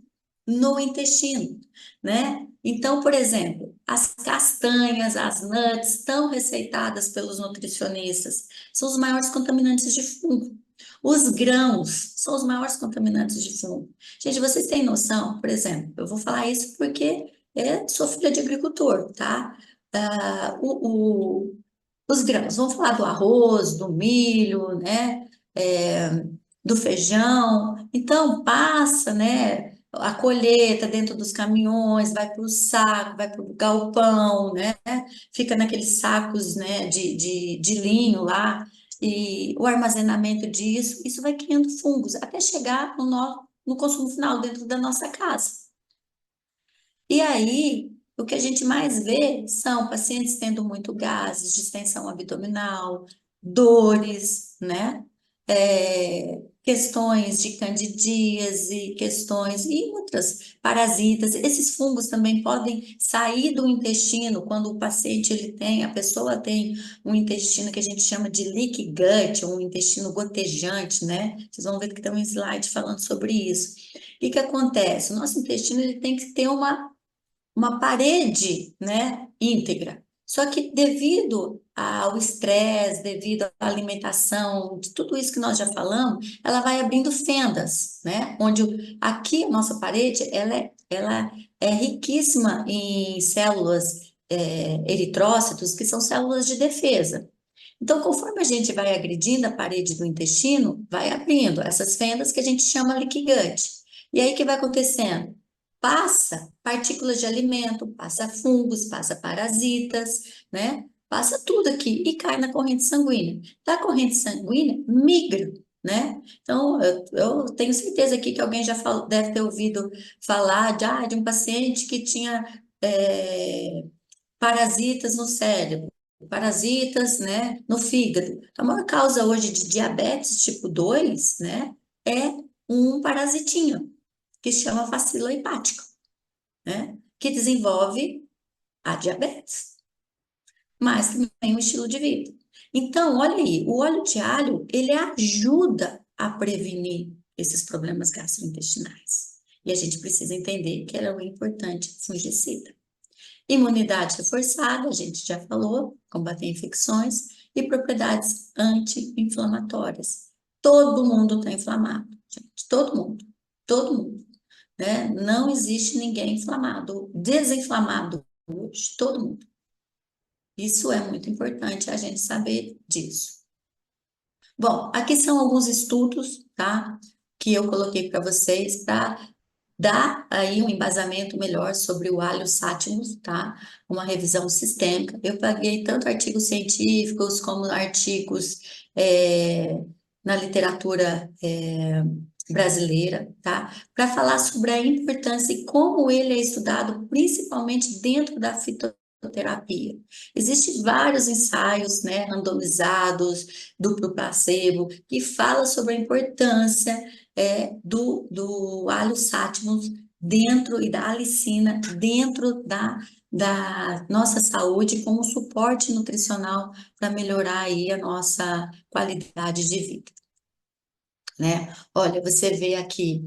né? Então, por exemplo, as castanhas, as nuts, tão receitadas pelos nutricionistas, são os maiores contaminantes de fungo. Os grãos são os maiores contaminantes de fungo. Gente, vocês têm noção? Por exemplo, eu vou falar isso porque sou filha de agricultor, tá? Ah, os grãos, vamos falar do arroz, do milho, né? É, do feijão. Então, passa, né? A colheita dentro dos caminhões, vai para o saco, vai para o galpão, né? Fica naqueles sacos, né, de linho lá, e o armazenamento disso, isso vai criando fungos, até chegar no consumo final, dentro da nossa casa. E aí, o que a gente mais vê são pacientes tendo muito gases, distensão abdominal, dores, né? Questões de candidíase, questões e outras parasitas. Esses fungos também podem sair do intestino quando o paciente a pessoa tem um intestino que a gente chama de leaky gut, um intestino gotejante, né? Vocês vão ver que tem um slide falando sobre isso. E o que acontece? O nosso intestino ele tem que ter uma parede, né, íntegra. Só que devido ao estresse, devido à alimentação, de tudo isso que nós já falamos, ela vai abrindo fendas, né? Aqui a nossa parede, ela é riquíssima em células, eritrócitos, que são células de defesa. Então, conforme a gente vai agredindo a parede do intestino, vai abrindo essas fendas que a gente chama leaky gut. E aí o que vai acontecendo? Passa partículas de alimento, passa fungos, passa parasitas, né? Passa tudo aqui e cai na corrente sanguínea. Da corrente sanguínea, migra, né? Então, eu tenho certeza aqui que alguém deve ter ouvido falar de um paciente que tinha parasitas no cérebro, parasitas, né, no fígado. A maior causa hoje de diabetes tipo 2, né, é um parasitinho que chama bacilo hepático, né? Que desenvolve a diabetes, mas também um estilo de vida. Então, olha aí, o óleo de alho, ele ajuda a prevenir esses problemas gastrointestinais. E a gente precisa entender que ele é um importante fungicida. Imunidade reforçada, a gente já falou, combater infecções e propriedades anti-inflamatórias. Todo mundo está inflamado, gente, todo mundo, né? Não existe ninguém inflamado, desinflamado hoje, todo mundo. Isso é muito importante a gente saber disso. Bom, aqui são alguns estudos, tá? Que eu coloquei para vocês para dar aí um embasamento melhor sobre o alho sativus, tá? Uma revisão sistêmica. Eu peguei tanto artigos científicos como artigos na literatura brasileira, tá? Para falar sobre a importância e como ele é estudado, principalmente dentro da fitoterapia. Existem vários ensaios, né, randomizados, duplo placebo, que fala sobre a importância do alho sativus dentro e da alicina dentro da nossa saúde como suporte nutricional para melhorar aí a nossa qualidade de vida, né? Olha, você vê aqui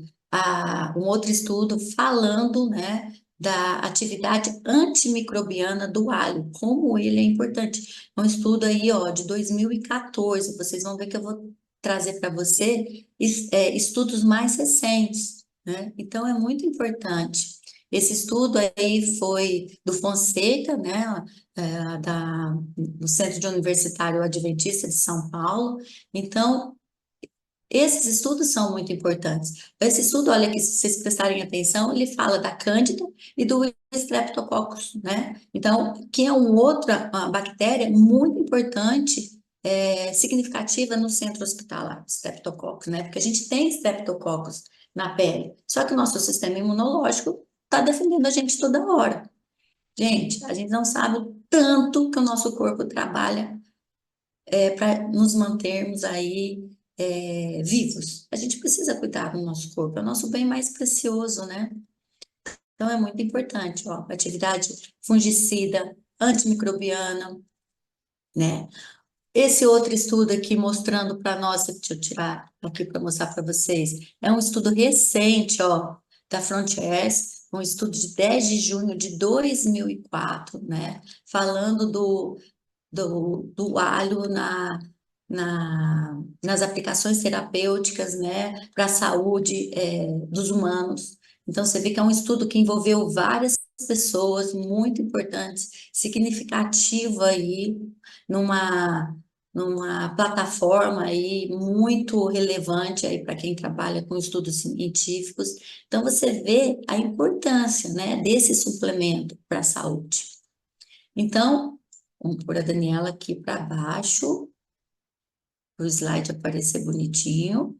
um outro estudo falando, né, da atividade antimicrobiana do alho, como ele é importante. É um estudo aí, ó, de 2014. Vocês vão ver que eu vou trazer para você estudos mais recentes, né? Então, é muito importante. Esse estudo aí foi do Fonseca, né, do Centro de Universitário Adventista de São Paulo. Então, Esses estudos são muito importantes. Esse estudo, olha aqui, se vocês prestarem atenção, ele fala da Cândida e do Streptococcus, né? Então, que é uma bactéria muito importante, significativa no centro hospitalar, Streptococcus, né? Porque a gente tem Streptococcus na pele, só que o nosso sistema imunológico está defendendo a gente toda hora. Gente, a gente não sabe o tanto que o nosso corpo trabalha para nos mantermos aí vivos. A gente precisa cuidar do nosso corpo, é o nosso bem mais precioso, né? Então é muito importante, ó, atividade fungicida, antimicrobiana, né? Esse outro estudo aqui mostrando para nós, deixa eu tirar aqui para mostrar para vocês, é um estudo recente, ó, da Frontiers, um estudo de 10 de junho de 2004, né? Falando do alho nas aplicações terapêuticas, né, para a saúde dos humanos. Então, você vê que é um estudo que envolveu várias pessoas muito importantes, significativa aí, numa, numa plataforma aí muito relevante aí para quem trabalha com estudos científicos. Então, você vê a importância, né, desse suplemento para a saúde. Então, vamos pôr a Daniela aqui para baixo, para o slide aparecer bonitinho,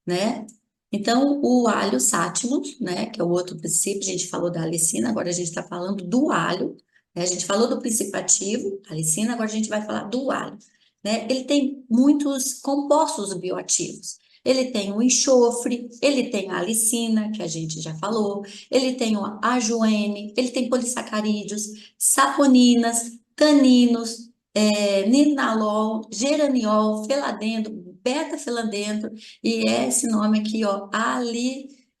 né? Então, o alho sátivos, né, que é o outro princípio, a gente falou da alicina, agora a gente está falando do alho, né? A gente falou do princípio ativo, alicina, agora a gente vai falar do alho, né? Ele tem muitos compostos bioativos. Ele tem o enxofre, ele tem a alicina, que a gente já falou, ele tem o ajoene, ele tem polissacarídeos, saponinas, taninos, ninalol, geraniol, feladendro, beta-feladendro, e é esse nome aqui, ó,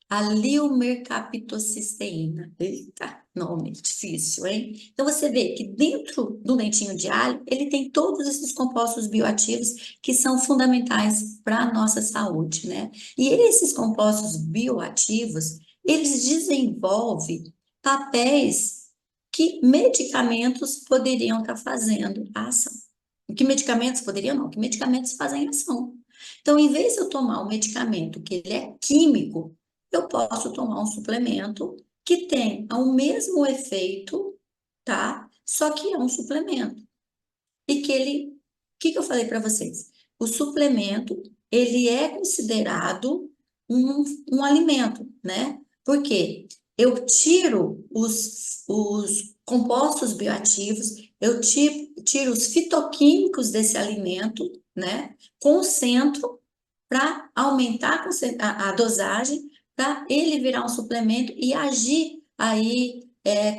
alilmercaptocisteína. Eita, nome difícil, hein? Então, você vê que dentro do leitinho de alho, ele tem todos esses compostos bioativos que são fundamentais para a nossa saúde, né? E esses compostos bioativos, eles desenvolvem papéis que medicamentos poderiam estar fazendo a ação. Que medicamentos poderiam não, que medicamentos fazem ação. Então, em vez de eu tomar um medicamento que ele é químico, eu posso tomar um suplemento que tem o mesmo efeito, tá? Só que é um suplemento. E que ele, o que que eu falei para vocês? O suplemento, ele é considerado um alimento, né? Porque eu tiro os compostos bioativos, eu tiro os fitoquímicos desse alimento, né? Concentro para aumentar a dosagem, para ele virar um suplemento e agir aí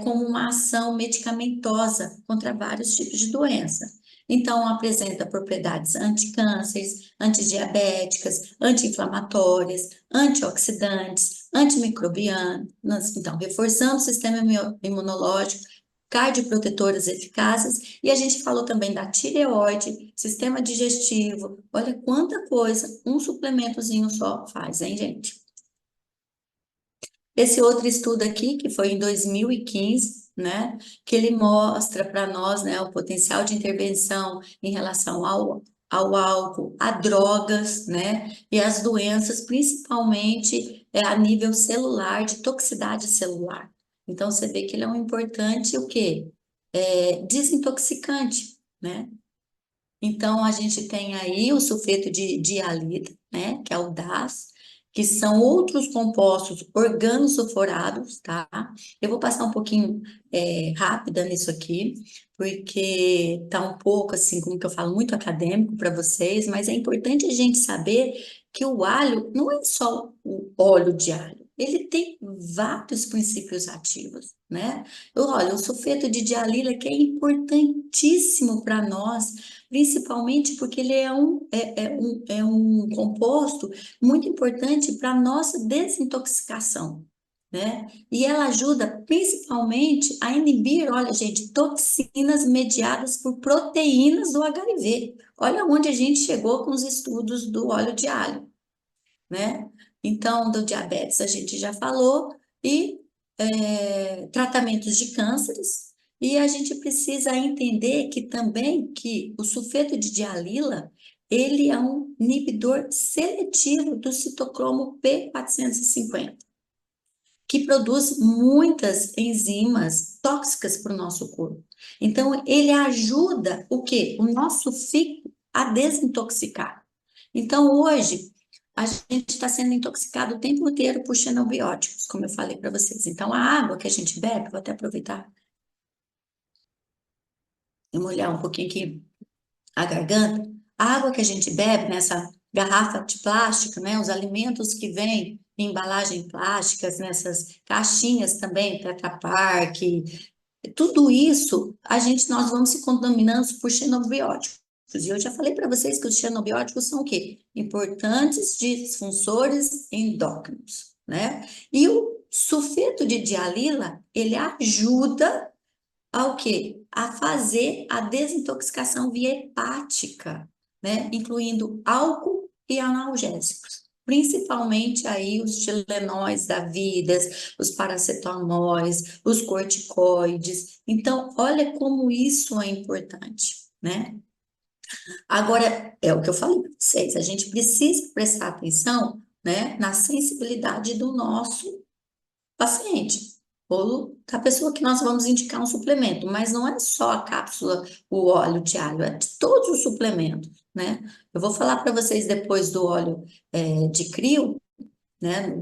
como uma ação medicamentosa contra vários tipos de doença. Então, apresenta propriedades anticânceres, antidiabéticas, anti-inflamatórias, antioxidantes, antimicrobianas, então, reforçando o sistema imunológico, cardioprotetoras eficazes, e a gente falou também da tireoide, sistema digestivo. Olha quanta coisa um suplementozinho só faz, hein, gente? Esse outro estudo aqui, que foi em 2015, né, que ele mostra para nós, né, o potencial de intervenção em relação ao álcool, a drogas, né, e as doenças, principalmente a nível celular, de toxicidade celular. Então, você vê que ele é um importante, o quê? Desintoxicante, né? Então, a gente tem aí o sulfeto de dialida, né, que é o DAS, que são outros compostos organosulfurados, tá? Eu vou passar um pouquinho rápida nisso aqui, porque tá um pouco assim, como que eu falo, muito acadêmico para vocês, mas é importante a gente saber que o alho não é só o óleo de alho, ele tem vários princípios ativos, né? Olha, o sulfeto de dialila que é importantíssimo para nós, principalmente porque ele é um composto muito importante para a nossa desintoxicação, né? E ela ajuda principalmente a inibir, olha, gente, toxinas mediadas por proteínas do HIV. Olha onde a gente chegou com os estudos do óleo de alho, né? Então, do diabetes a gente já falou, e tratamentos de cânceres, e a gente precisa entender que também que o sulfeto de dialila, ele é um inibidor seletivo do citocromo P450, que produz muitas enzimas tóxicas para o nosso corpo. Então, ele ajuda o quê? O nosso fígado a desintoxicar. Então, hoje, a gente está sendo intoxicado o tempo inteiro por xenobióticos, como eu falei para vocês. Então, a água que a gente bebe, vou até aproveitar e molhar um pouquinho aqui a garganta, a água que a gente bebe nessa garrafa de plástico, né, os alimentos que vêm em embalagem plásticas, nessas caixinhas também, Tetra Pak, tudo isso, nós vamos se contaminando por xenobióticos. E eu já falei para vocês que os xenobióticos são o quê? Importantes disfunçores endócrinos, né? E o sulfeto de dialila, ele ajuda ao quê? A fazer a desintoxicação via hepática, né? Incluindo álcool e analgésicos. Principalmente aí os Tilenóis da vida, os paracetamóis, os corticoides. Então, olha como isso é importante, né? Agora, é o que eu falei para vocês, a gente precisa prestar atenção, né, na sensibilidade do nosso paciente, ou da pessoa que nós vamos indicar um suplemento, mas não é só a cápsula, o óleo de alho, é de todos os suplementos, né? Eu vou falar para vocês depois do óleo de crio, né?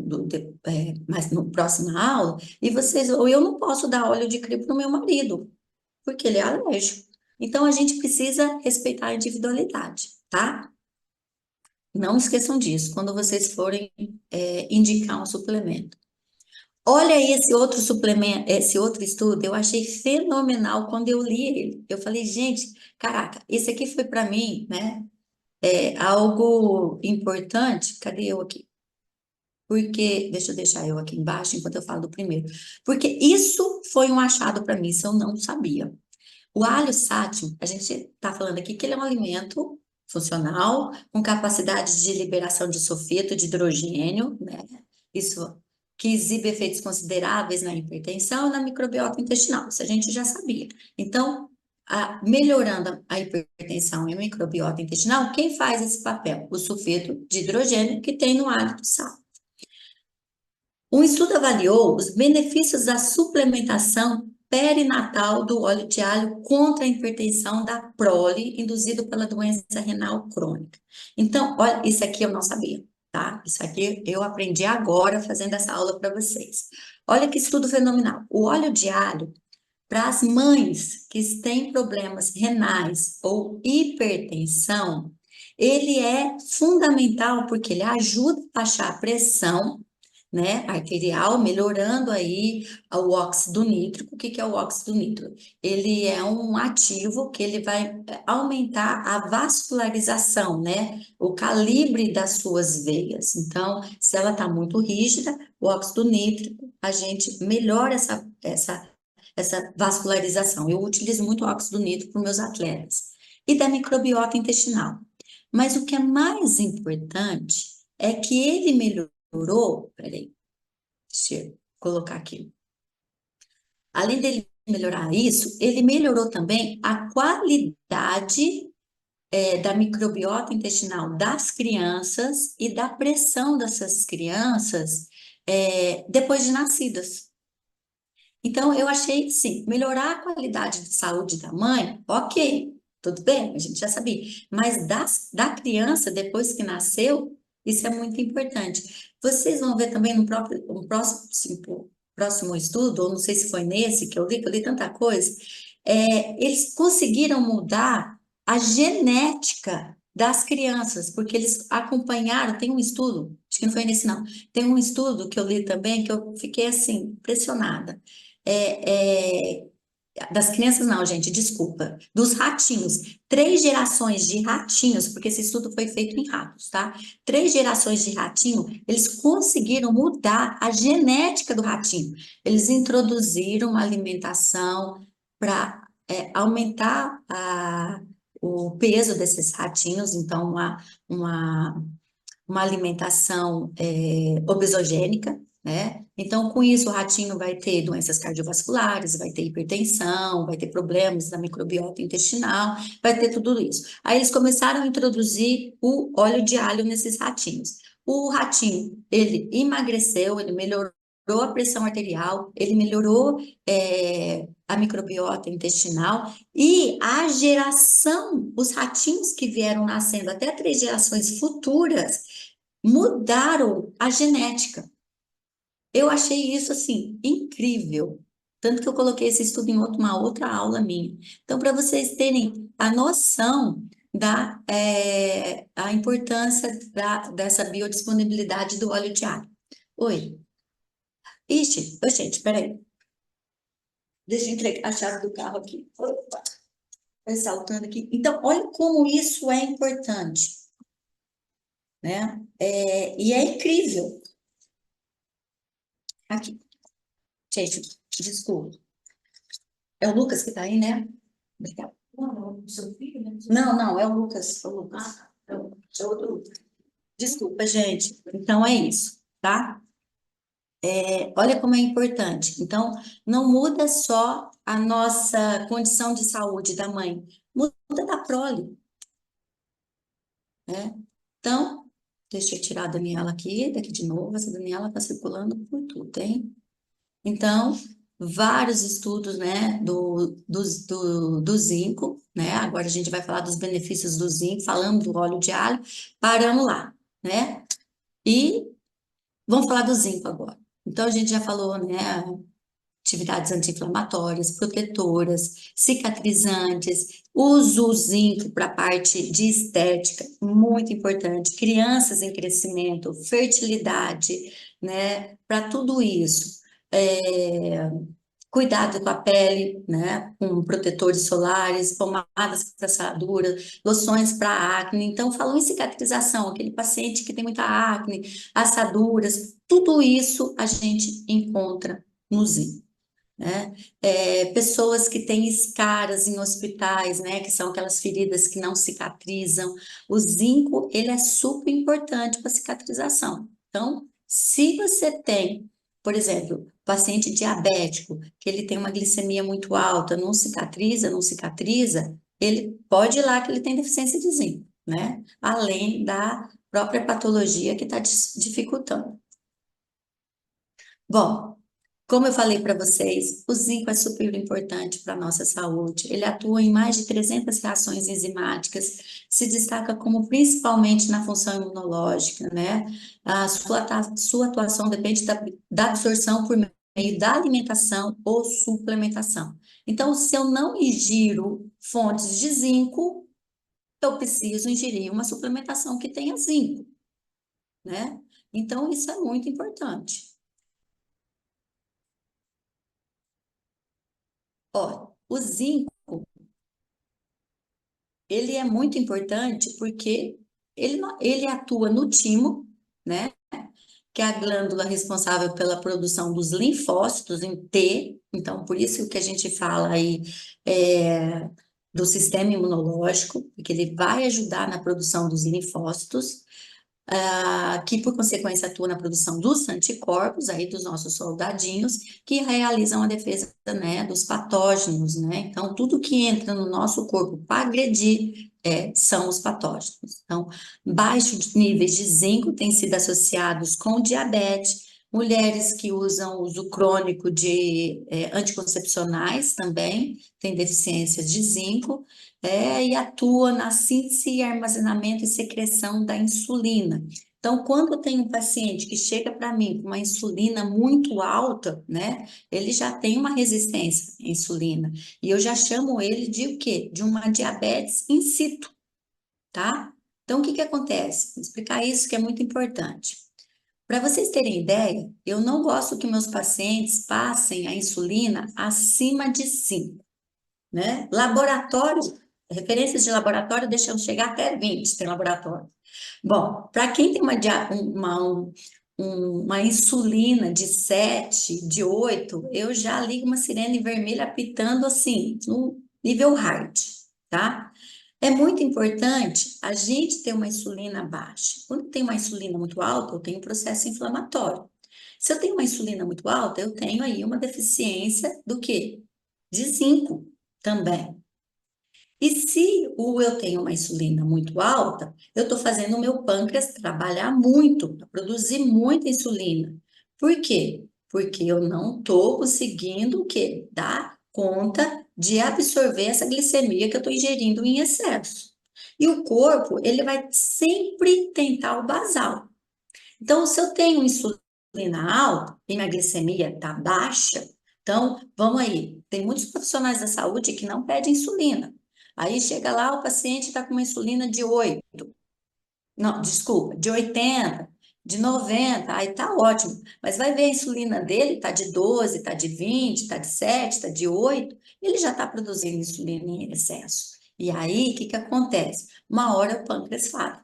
Mas no próxima aula, e vocês, ou eu não posso dar óleo de crio para o meu marido, porque ele é alérgico. Então a gente precisa respeitar a individualidade, tá? Não esqueçam disso quando vocês forem indicar um suplemento. Olha esse outro suplemento, esse outro estudo, eu achei fenomenal quando eu li ele. Eu falei, gente, caraca, esse aqui foi para mim, né? Algo importante. Cadê eu aqui? Porque, deixa eu deixar eu aqui embaixo enquanto eu falo do primeiro. Porque isso foi um achado para mim, isso eu não sabia. O alho sátil, a gente está falando aqui que ele é um alimento funcional, com capacidade de liberação de sulfeto de hidrogênio, né? Isso que exibe efeitos consideráveis na hipertensão e na microbiota intestinal, isso a gente já sabia. Então, melhorando a hipertensão e a microbiota intestinal, quem faz esse papel? O sulfeto de hidrogênio que tem no alho do sal. Um estudo avaliou os benefícios da suplementação perinatal do óleo de alho contra a hipertensão da prole induzido pela doença renal crônica. Então, olha, isso aqui eu não sabia, tá? Isso aqui eu aprendi agora fazendo essa aula para vocês. Olha que estudo fenomenal. O óleo de alho, para as mães que têm problemas renais ou hipertensão, ele é fundamental porque ele ajuda a baixar a pressão, né, arterial, melhorando aí o óxido nítrico. O que que é o óxido nítrico? Ele é um ativo que ele vai aumentar a vascularização, né, o calibre das suas veias. Então, se ela está muito rígida, o óxido nítrico, a gente melhora essa vascularização. Eu utilizo muito óxido nítrico para meus atletas. E da microbiota intestinal. Mas o que é mais importante é que ele melhorou, peraí, deixa eu colocar aqui. Além dele melhorar isso, ele melhorou também a qualidade da microbiota intestinal das crianças e da pressão dessas crianças depois de nascidas. Então, eu achei, sim, melhorar a qualidade de saúde da mãe, ok, tudo bem, a gente já sabia. Mas da criança, depois que nasceu, isso é muito importante. Vocês vão ver também no próximo estudo, ou não sei se foi nesse que eu li tanta coisa, eles conseguiram mudar a genética das crianças, porque eles acompanharam, tem um estudo, acho que não foi nesse não, tem um estudo que eu li também, que eu fiquei assim, impressionada das crianças não, gente, desculpa, dos ratinhos. 3 gerações de ratinhos, porque esse estudo foi feito em ratos, tá? 3 gerações de ratinho, eles conseguiram mudar a genética do ratinho. Eles introduziram uma alimentação para aumentar o peso desses ratinhos, então uma alimentação obesogênica, né? Então, com isso, o ratinho vai ter doenças cardiovasculares, vai ter hipertensão, vai ter problemas da microbiota intestinal, vai ter tudo isso. Aí eles começaram a introduzir o óleo de alho nesses ratinhos. O ratinho, ele emagreceu, ele melhorou a pressão arterial, ele melhorou a microbiota intestinal e a geração, os ratinhos que vieram nascendo até 3 gerações futuras, mudaram a genética. Eu achei isso, assim, incrível. Tanto que eu coloquei esse estudo em uma outra aula minha. Então, para vocês terem a noção a importância dessa biodisponibilidade do óleo de alho. Oi. Ixi, oi, gente, peraí. Deixa eu entregar a chave do carro aqui. Opa, ressaltando aqui. Então, olha como isso é importante, né? E é incrível. Aqui, gente, desculpa. É o Lucas que está aí, né? Obrigada. Não, o seu filho, né? Não, não, é o Lucas. É o Lucas. É outro Lucas. Desculpa, gente. Então é isso, tá? Olha como é importante. Então, não muda só a nossa condição de saúde da mãe, muda da prole, né? Então, deixa eu tirar a Daniela aqui, daqui de novo. Essa Daniela está circulando por tudo, hein? Então, vários estudos, né, do zinco, né? Agora a gente vai falar dos benefícios do zinco, falando do óleo de alho, paramos lá, né? E vamos falar do zinco agora. Então, a gente já falou, né, atividades anti-inflamatórias, protetoras, cicatrizantes, uso o zinco para a parte de estética, muito importante, crianças em crescimento, fertilidade, né, para tudo isso. É, Cuidado com a pele, né? Com protetores solares, pomadas para assadura, loções para acne. Então, falou em cicatrização, aquele paciente que tem muita acne, assaduras, tudo isso a gente encontra no zinco, né? Pessoas que têm escaras em hospitais, né? Que são aquelas feridas que não cicatrizam. O zinco, ele é super importante para cicatrização. Então, se você tem, por exemplo, paciente diabético, que ele tem uma glicemia muito alta, não cicatriza, ele pode ir lá que ele tem deficiência de zinco, né? Além da própria patologia que está dificultando. Bom, como eu falei para vocês, o zinco é super importante para a nossa saúde. Ele atua em mais de 300 reações enzimáticas, se destaca como principalmente na função imunológica, né? Sua atuação depende da absorção por meio da alimentação ou suplementação. Então, se eu não ingiro fontes de zinco, eu preciso ingerir uma suplementação que tenha zinco, né? Então, isso é muito importante. Ó, o zinco ele é muito importante porque ele atua no timo, né? Que é a glândula responsável pela produção dos linfócitos em T. Então, por isso que a gente fala aí do sistema imunológico, porque ele vai ajudar na produção dos linfócitos que por consequência atua na produção dos anticorpos, aí dos nossos soldadinhos, que realizam a defesa, né, dos patógenos, né? Então, tudo que entra no nosso corpo para agredir são os patógenos. Então, baixos níveis de zinco têm sido associados com diabetes, mulheres que usam uso crônico de anticoncepcionais também têm deficiência de zinco, e atua na síntese, armazenamento e secreção da insulina. Então, quando tem um paciente que chega para mim com uma insulina muito alta, né, ele já tem uma resistência à insulina. E eu já chamo ele de o quê? De uma diabetes in situ, tá? Então, o que que acontece? Vou explicar isso que é muito importante. Para vocês terem ideia, eu não gosto que meus pacientes passem a insulina acima de 5, né? Laboratório, referências de laboratório deixam chegar até 20, tem laboratório. Bom, para quem tem uma insulina de 7, de 8, eu já ligo uma sirene vermelha apitando assim, no nível hard, tá? É muito importante a gente ter uma insulina baixa. Quando tem uma insulina muito alta, eu tenho um processo inflamatório. Se eu tenho uma insulina muito alta, eu tenho aí uma deficiência do quê? De zinco também. E se eu tenho uma insulina muito alta, eu estou fazendo o meu pâncreas trabalhar muito, para produzir muita insulina. Por quê? Porque eu não estou conseguindo o quê? Dar conta de absorver essa glicemia que eu estou ingerindo em excesso. E o corpo, ele vai sempre tentar o basal. Então, se eu tenho insulina alta e minha glicemia está baixa, então, vamos aí. Tem muitos profissionais da saúde que não pedem insulina. Aí chega lá, o paciente está com uma insulina de 8, não, desculpa, de 80, de 90, aí tá ótimo. Mas vai ver a insulina dele, tá de 12, tá de 20, tá de 7, tá de 8, ele já está produzindo insulina em excesso. E aí, o que que acontece? Uma hora o pâncreas falha.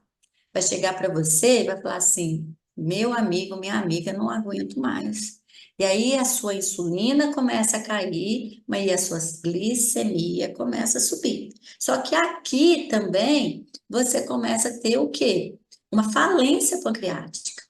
Vai chegar para você e vai falar assim: meu amigo, minha amiga, não aguento mais. E aí a sua insulina começa a cair, mas e a sua glicemia começa a subir. Só que aqui também você começa a ter o quê? Uma falência pancreática,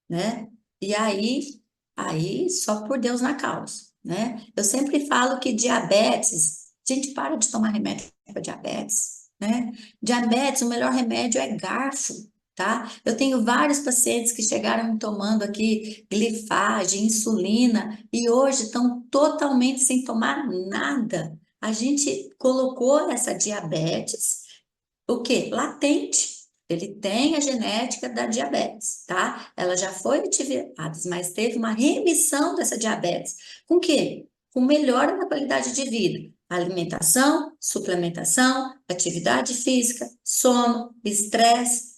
né? E aí só por Deus na causa, né? Eu sempre falo que diabetes, gente, para de tomar remédio para diabetes, né? Diabetes, o melhor remédio é garfo, tá? Eu tenho vários pacientes que chegaram tomando aqui glifagem, insulina e hoje estão totalmente sem tomar nada. A gente colocou essa diabetes o quê? Latente. Ele tem a genética da diabetes, tá? Ela já foi ativada, mas teve uma remissão dessa diabetes. Com o quê? Com melhora na qualidade de vida. Alimentação, suplementação, atividade física, sono, estresse.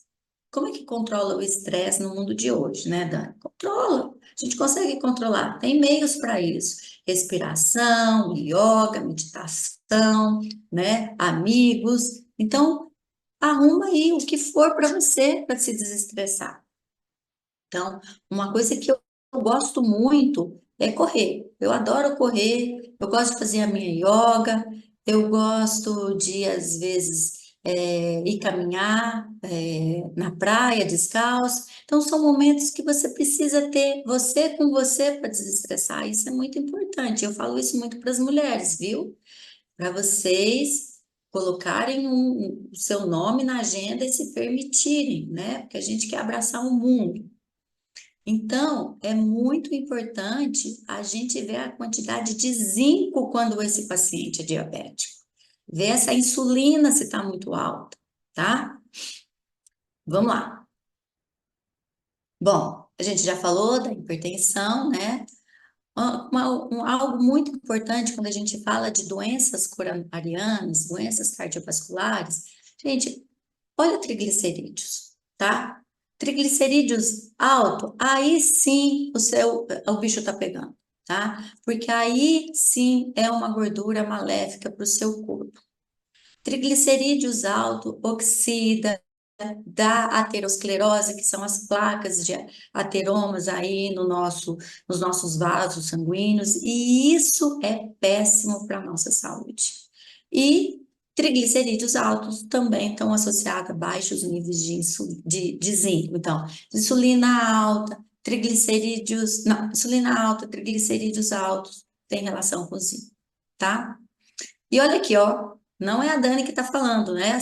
Como é que controla o estresse no mundo de hoje, né, Dani? Controla. A gente consegue controlar. Tem meios para isso. Respiração, yoga, meditação, né? Amigos. Então, arruma aí o que for para você para se desestressar. Então, uma coisa que eu gosto muito é correr. Eu adoro correr, eu gosto de fazer a minha yoga, eu gosto de, às vezes, ir caminhar, na praia, descalço. Então, são momentos que você precisa ter você com você para desestressar. Isso é muito importante. Eu falo isso muito para as mulheres, viu? Para vocês colocarem o seu nome na agenda e se permitirem, né? Porque a gente quer abraçar o mundo. Então, é muito importante a gente ver a quantidade de zinco quando esse paciente é diabético. Ver essa insulina se está muito alta, tá? Vamos lá. Bom, a gente já falou da hipertensão, né? Algo muito importante quando a gente fala de doenças coronarianas, doenças cardiovasculares, gente, olha triglicerídeos, tá? Triglicerídeos alto, aí sim o bicho tá pegando, tá? Porque aí sim é uma gordura maléfica para o seu corpo. Triglicerídeos alto oxida, da aterosclerose, que são as placas de ateromas aí nos nossos vasos sanguíneos, e isso é péssimo para a nossa saúde. E triglicerídeos altos também estão associados a baixos níveis de zinco. Então, insulina alta, triglicerídeos, não, insulina alta, triglicerídeos altos, tem relação com zinco, tá? E olha aqui, ó, não é a Dani que está falando, né?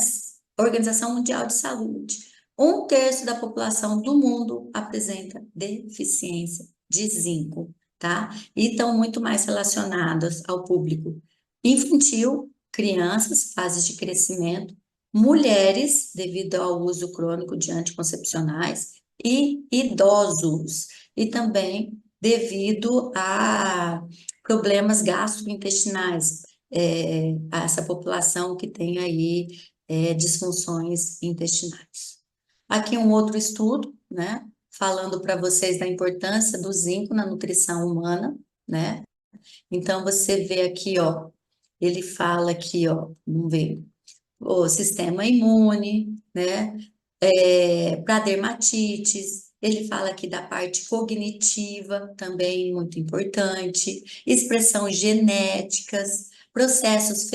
A Organização Mundial de Saúde. Um terço da população do mundo apresenta deficiência de zinco, tá? E estão muito mais relacionadas ao público infantil, crianças, fases de crescimento, mulheres, devido ao uso crônico de anticoncepcionais, e idosos, e também devido a problemas gastrointestinais, a essa população que tem aí disfunções intestinais. Aqui um outro estudo, né, falando para vocês da importância do zinco na nutrição humana, né? Então você vê aqui, ó, ele fala aqui, ó, vamos ver, o sistema imune, né? Para dermatites, ele fala aqui da parte cognitiva, também muito importante, expressões genéticas, processos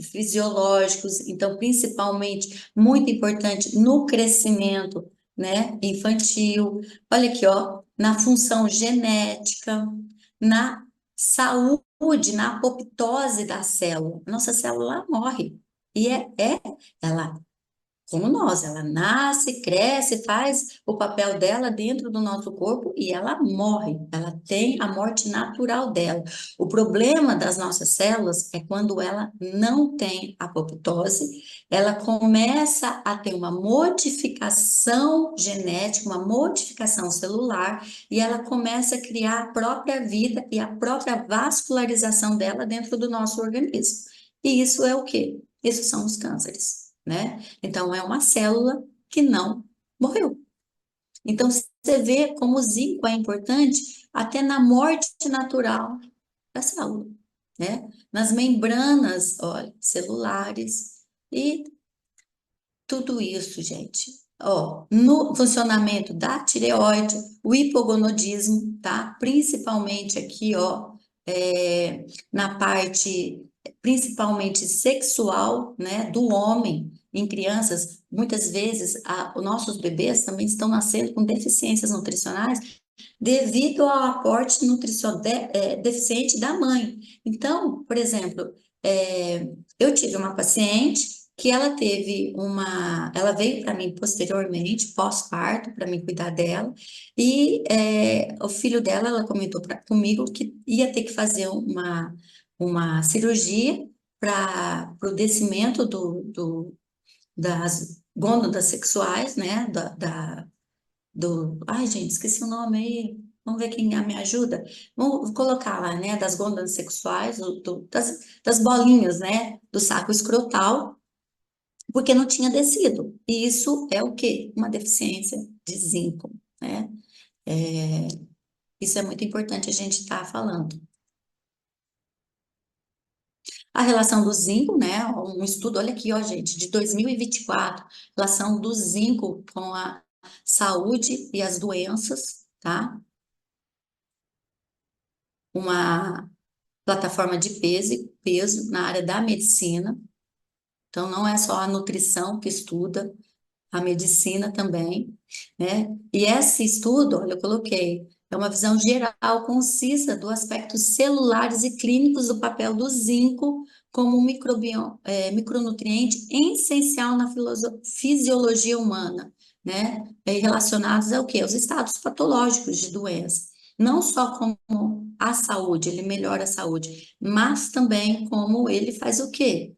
fisiológicos, então, principalmente, muito importante no crescimento, né, infantil. Olha aqui, ó, na função genética, na saúde, na apoptose da célula. Nossa célula morre. E ela como nós, ela nasce, cresce, faz o papel dela dentro do nosso corpo e ela morre, ela tem a morte natural dela. O problema das nossas células é quando ela não tem apoptose, ela começa a ter uma modificação genética, uma modificação celular e ela começa a criar a própria vida e a própria vascularização dela dentro do nosso organismo. E isso é o quê? Isso são os cânceres, né? Então, é uma célula que não morreu. Então, você vê como o zinco é importante até na morte natural da célula, né? Nas membranas, olha, celulares e tudo isso, gente. Ó, no funcionamento da tireoide, o hipogonadismo, tá? Principalmente aqui, ó, na parte principalmente sexual, né, do homem em crianças, muitas vezes os nossos bebês também estão nascendo com deficiências nutricionais devido ao aporte deficiente da mãe. Então, por exemplo, eu tive uma paciente que ela veio para mim posteriormente, pós-parto, para mim cuidar dela, e o filho dela, ela comentou comigo que ia ter que fazer uma cirurgia para o descimento das gônadas sexuais, né, ai, gente, esqueci o nome aí. Vamos ver quem me ajuda. Vamos colocar lá, né? Das glândulas sexuais, das bolinhas, né? Do saco escrotal, porque não tinha descido. E isso é o quê? Uma deficiência de zinco, né? É, isso é muito importante a gente estar falando. A relação do zinco, né? Um estudo, olha aqui, ó, gente, de 2024, relação do zinco com a saúde e as doenças, tá? Uma plataforma de peso na área da medicina. Então, não é só a nutrição que estuda, a medicina também, né? E esse estudo, olha, eu coloquei, é uma visão geral, concisa do aspectos celulares e clínicos do papel do zinco como um micronutriente essencial na fisiologia humana, né? E relacionados ao quê? Aos estados patológicos de doença. Não só como a saúde, ele melhora a saúde, mas também como ele faz o quê?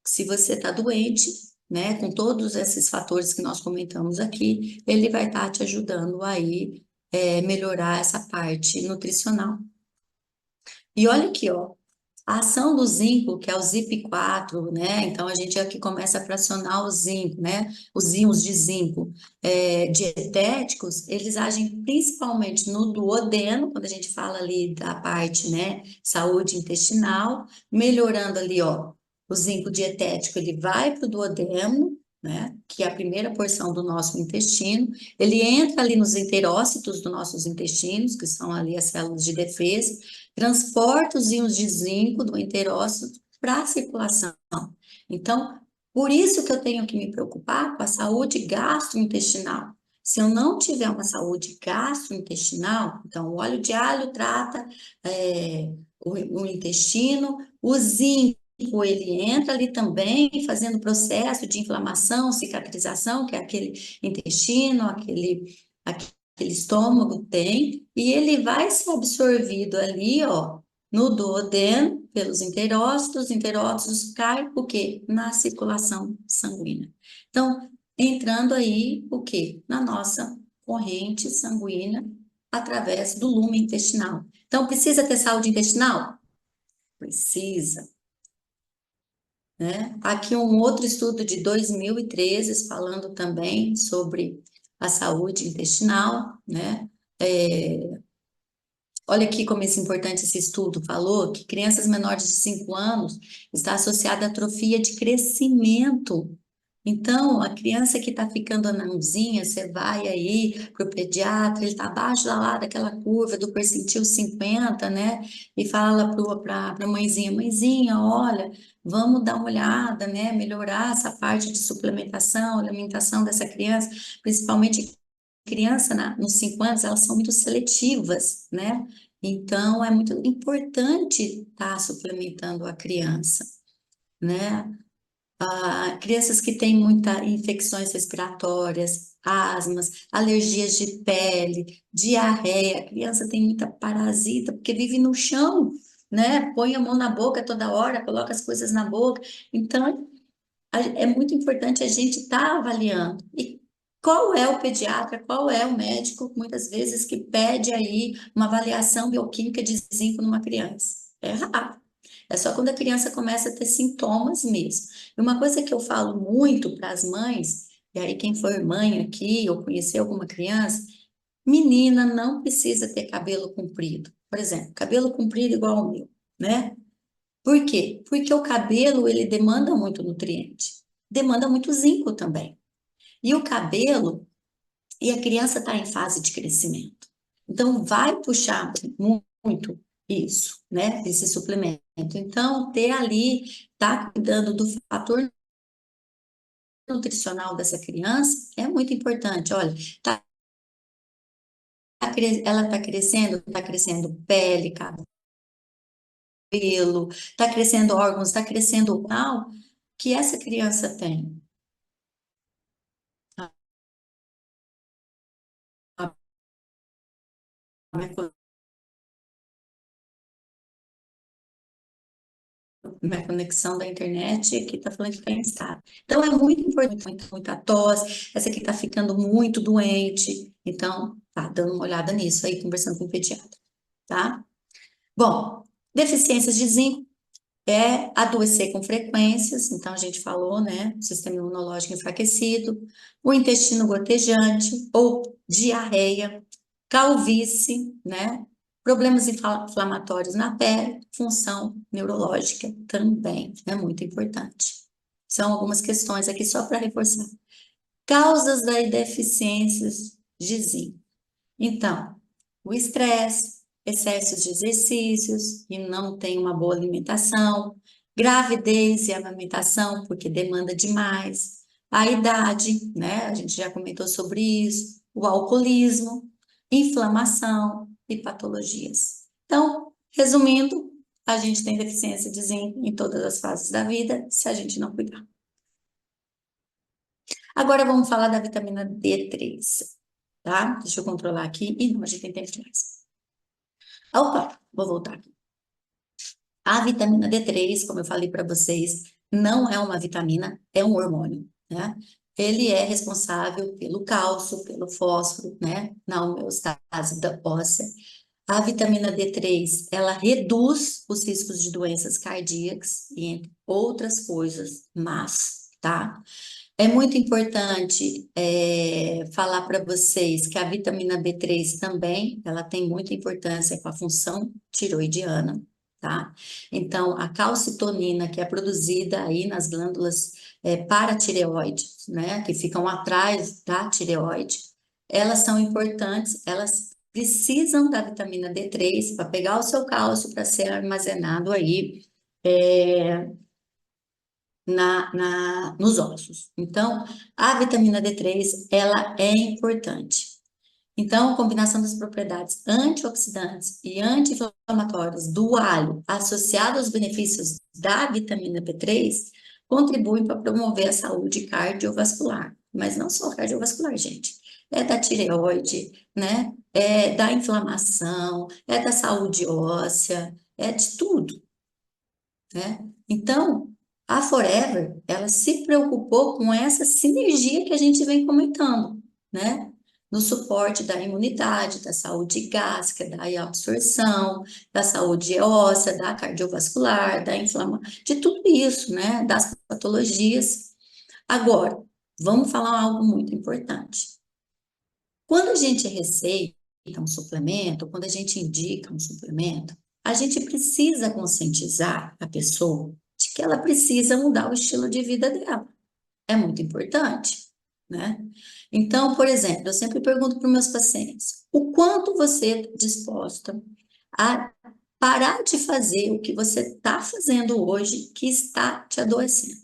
Se você está doente, né, com todos esses fatores que nós comentamos aqui, ele vai estar te ajudando aí melhorar essa parte nutricional. E olha aqui, ó, a ação do zinco, que é o ZIP4, né? Então a gente aqui começa a fracionar o zinco, né? Os íons de zinco dietéticos, eles agem principalmente no duodeno, quando a gente fala ali da parte, né, saúde intestinal, melhorando ali, ó, o zinco dietético, ele vai para o duodeno, né, que é a primeira porção do nosso intestino, ele entra ali nos enterócitos dos nossos intestinos, que são ali as células de defesa, transporta os íons de zinco do enterócito para a circulação. Então, por isso que eu tenho que me preocupar com a saúde gastrointestinal. Se eu não tiver uma saúde gastrointestinal, então o óleo de alho trata o intestino, o zinco ele entra ali também, fazendo processo de inflamação, cicatrização, que é aquele intestino, aquele estômago tem, e ele vai ser absorvido ali, ó, no duodeno, pelos enterócitos, os enterócitos caem, o quê? Na circulação sanguínea. Então, entrando aí, o quê? Na nossa corrente sanguínea, através do lume intestinal. Então, precisa ter saúde intestinal? Precisa, né? Aqui um outro estudo de 2013 falando também sobre a saúde intestinal, né? Olha aqui como é importante esse estudo falou que crianças menores de 5 anos está associada à atrofia de crescimento. Então, a criança que está ficando anãozinha, você vai aí para o pediatra, ele está abaixo lá daquela curva do percentil 50, né? E fala para a mãezinha, mãezinha, olha, vamos dar uma olhada, né? Melhorar essa parte de suplementação, alimentação dessa criança, principalmente criança, nos 5 anos, elas são muito seletivas, né? Então, é muito importante estar suplementando a criança, né? Crianças que têm muitas infecções respiratórias, asmas, alergias de pele, diarreia, a criança tem muita parasita, porque vive no chão, né? Põe a mão na boca toda hora, coloca as coisas na boca. Então, é muito importante a gente estar avaliando. E qual é o pediatra, qual é o médico, muitas vezes, que pede aí uma avaliação bioquímica de zinco numa criança? É raro. É só quando a criança começa a ter sintomas mesmo. E uma coisa que eu falo muito para as mães, e aí quem for mãe aqui ou conhecer alguma criança, menina não precisa ter cabelo comprido. Por exemplo, cabelo comprido igual ao meu, né? Por quê? Porque o cabelo, ele demanda muito nutriente, demanda muito zinco também. E o cabelo, e a criança está em fase de crescimento. Então, vai puxar muito isso, né? Esse suplemento. Então, ter ali, tá cuidando do fator nutricional dessa criança é muito importante. Olha, tá, ela está crescendo pele, cabelo, está crescendo órgãos, está crescendo o mal que essa criança tem. Minha conexão da internet aqui está falando que está instável. Então, é muito importante, muita tosse, essa aqui está ficando muito doente. Então, tá dando uma olhada nisso aí, conversando com o pediatra, tá? Bom, deficiências de zinco é adoecer com frequências, então a gente falou, né? Sistema imunológico enfraquecido, o intestino gotejante ou diarreia, calvície, né? Problemas inflamatórios na pele, função neurológica também é muito importante. São algumas questões aqui só para reforçar. Causas das deficiências de zinco. Então, o estresse, excessos de exercícios e não tem uma boa alimentação, gravidez e amamentação, porque demanda demais, a idade, né? A gente já comentou sobre isso, o alcoolismo, inflamação e patologias. Então, resumindo, a gente tem deficiência de zinco em todas as fases da vida, se a gente não cuidar. Agora vamos falar da vitamina D3, tá? Deixa eu controlar aqui. Ih, não, a gente tem tempo demais. Opa, vou voltar aqui. A vitamina D3, como eu falei para vocês, não é uma vitamina, é um hormônio, né? Ele é responsável pelo cálcio, pelo fósforo, né? Na homeostase da óssea. A vitamina D3, ela reduz os riscos de doenças cardíacas e entre outras coisas, mas, tá? É muito importante falar para vocês que a vitamina B3 também, ela tem muita importância com a função tiroidiana, tá? Então, a calcitonina, que é produzida aí nas glândulas paratireoides, né, que ficam atrás da tireoide, elas são importantes, elas precisam da vitamina D3 para pegar o seu cálcio para ser armazenado aí é, nos ossos. Então, a vitamina D3, ela é importante. Então, a combinação das propriedades antioxidantes e anti-inflamatórias do alho, associado aos benefícios da vitamina B3, contribuem para promover a saúde cardiovascular. Mas não só cardiovascular, gente. É da tireoide, né? É da inflamação, é da saúde óssea, é de tudo, né? Então, a Forever, ela se preocupou com essa sinergia que a gente vem comentando, né? No suporte da imunidade, da saúde gástrica, da absorção, da saúde óssea, da cardiovascular, da inflamação, de tudo isso, né? Das patologias. Agora, vamos falar algo muito importante. Quando a gente receita um suplemento, quando a gente indica um suplemento, a gente precisa conscientizar a pessoa de que ela precisa mudar o estilo de vida dela. É muito importante, né? Então, por exemplo, eu sempre pergunto para os meus pacientes: o quanto você está disposta a parar de fazer o que você está fazendo hoje que está te adoecendo?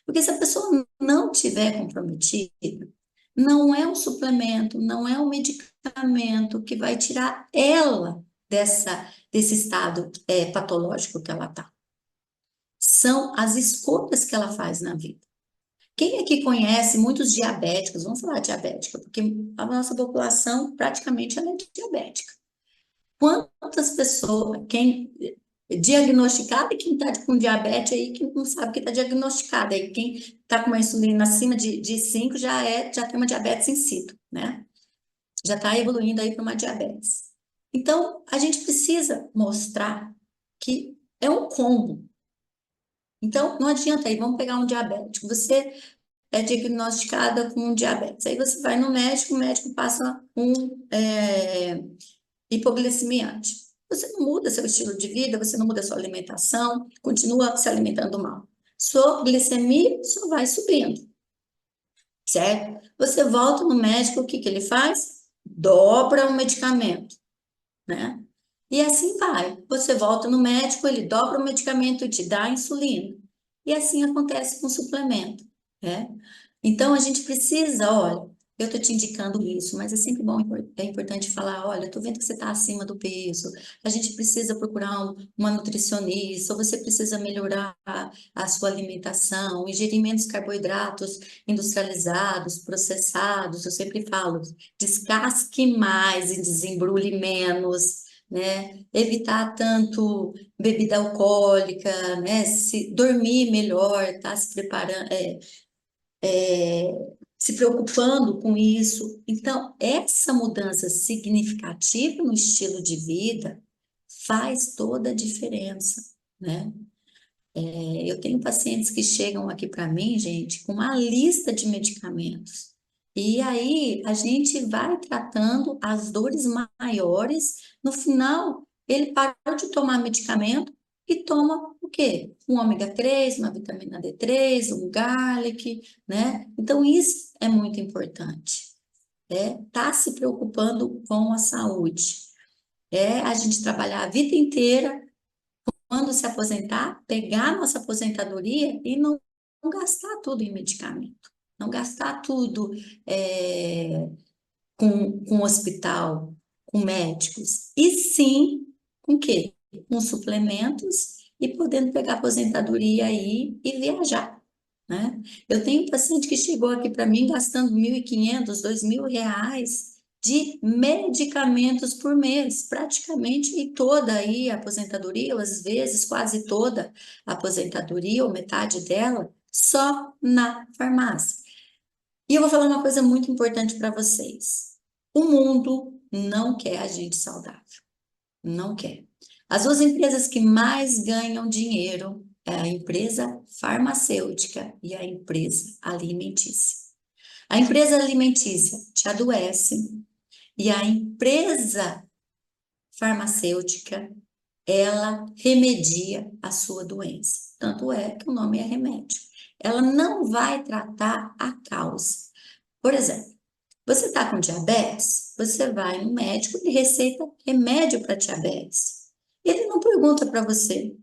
Porque se a pessoa não tiver comprometida, Não é um suplemento, não é um medicamento que vai tirar ela desse estado patológico que ela está. São as escolhas que ela faz na vida. Quem aqui conhece muitos diabéticos? Vamos falar diabética, porque a nossa população praticamente ela é diabética. Quantas pessoas, quem diagnosticada e quem está com diabetes aí, que não sabe que está diagnosticada, aí quem está com uma insulina acima de 5 já tem uma diabetes insípido, né? Já está evoluindo aí para uma diabetes. Então, a gente precisa mostrar que é um combo. Então, não adianta aí, vamos pegar um diabético. Você é diagnosticada com diabetes. Aí você vai no médico, o médico passa hipoglicemiante. Você não muda seu estilo de vida, você não muda sua alimentação, continua se alimentando mal. Sua glicemia só vai subindo, certo? Você volta no médico, o que que ele faz? Dobra o medicamento, né? E assim vai. Você volta no médico, ele dobra o medicamento e te dá a insulina. E assim acontece com o suplemento, né? Então a gente precisa, olha, eu estou te indicando isso, mas é sempre bom, é importante falar, olha, estou vendo que você está acima do peso, a gente precisa procurar uma nutricionista, ou você precisa melhorar a sua alimentação, ingerir menos carboidratos industrializados, processados, eu sempre falo, descasque mais e desembrulhe menos, né? Evitar tanto bebida alcoólica, né? Se dormir melhor, tá se preparando, se preocupando com isso. Então, essa mudança significativa no estilo de vida faz toda a diferença, né? Eu tenho pacientes que chegam aqui para mim, gente, com uma lista de medicamentos. E aí a gente vai tratando as dores maiores. No final, ele parou de tomar medicamento e toma o quê? Um ômega 3, uma vitamina D3, um garlic, né? Então, isso é muito importante. Tá se preocupando com a saúde. A gente trabalhar a vida inteira quando se aposentar, pegar nossa aposentadoria e não gastar tudo em medicamento, não gastar tudo com hospital, com médicos, e sim com quê? Com suplementos e podendo pegar aposentadoria aí e viajar, né? Eu tenho um paciente que chegou aqui para mim gastando 1.500, R$ 2.000 de medicamentos por mês, praticamente e toda aí a aposentadoria, ou às vezes quase toda a aposentadoria, ou metade dela, só na farmácia. E eu vou falar uma coisa muito importante para vocês. O mundo não quer a gente saudável, não quer. As duas empresas que mais ganham dinheiro é a empresa farmacêutica e a empresa alimentícia. A empresa alimentícia te adoece e a empresa farmacêutica, ela remedia a sua doença. Tanto é que o nome é remédio. Ela não vai tratar a causa. Por exemplo, você está com diabetes, você vai no médico e receita remédio para diabetes. Ele não pergunta para você,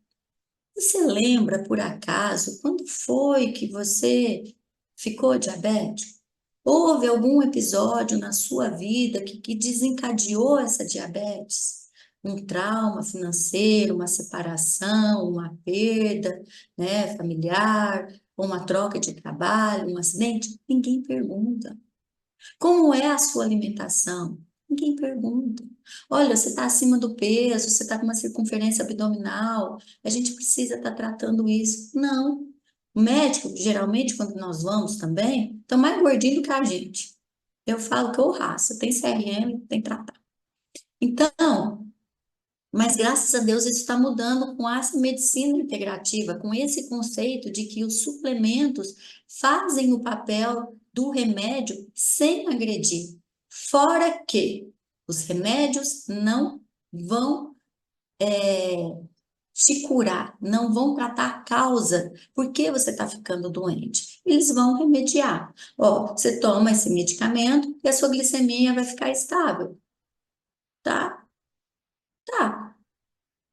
você lembra por acaso quando foi que você ficou diabético? Houve algum episódio na sua vida que desencadeou essa diabetes? Um trauma financeiro, uma separação, uma perda, né, familiar, uma troca de trabalho, um acidente? Ninguém pergunta. Como é a sua alimentação? Ninguém pergunta. Olha, você está acima do peso, você está com uma circunferência abdominal, a gente precisa estar tratando isso. Não. O médico, geralmente, quando nós vamos também, está mais gordinho do que a gente. Eu falo que ou raça, tem CRM, tem que tratar. Então, mas graças a Deus isso está mudando com essa medicina integrativa, com esse conceito de que os suplementos fazem o papel do remédio sem agredir. Fora que os remédios não vão te curar, não vão tratar a causa, por que você está ficando doente. Eles vão remediar. Ó, você toma esse medicamento e a sua glicemia vai ficar estável, tá? Tá.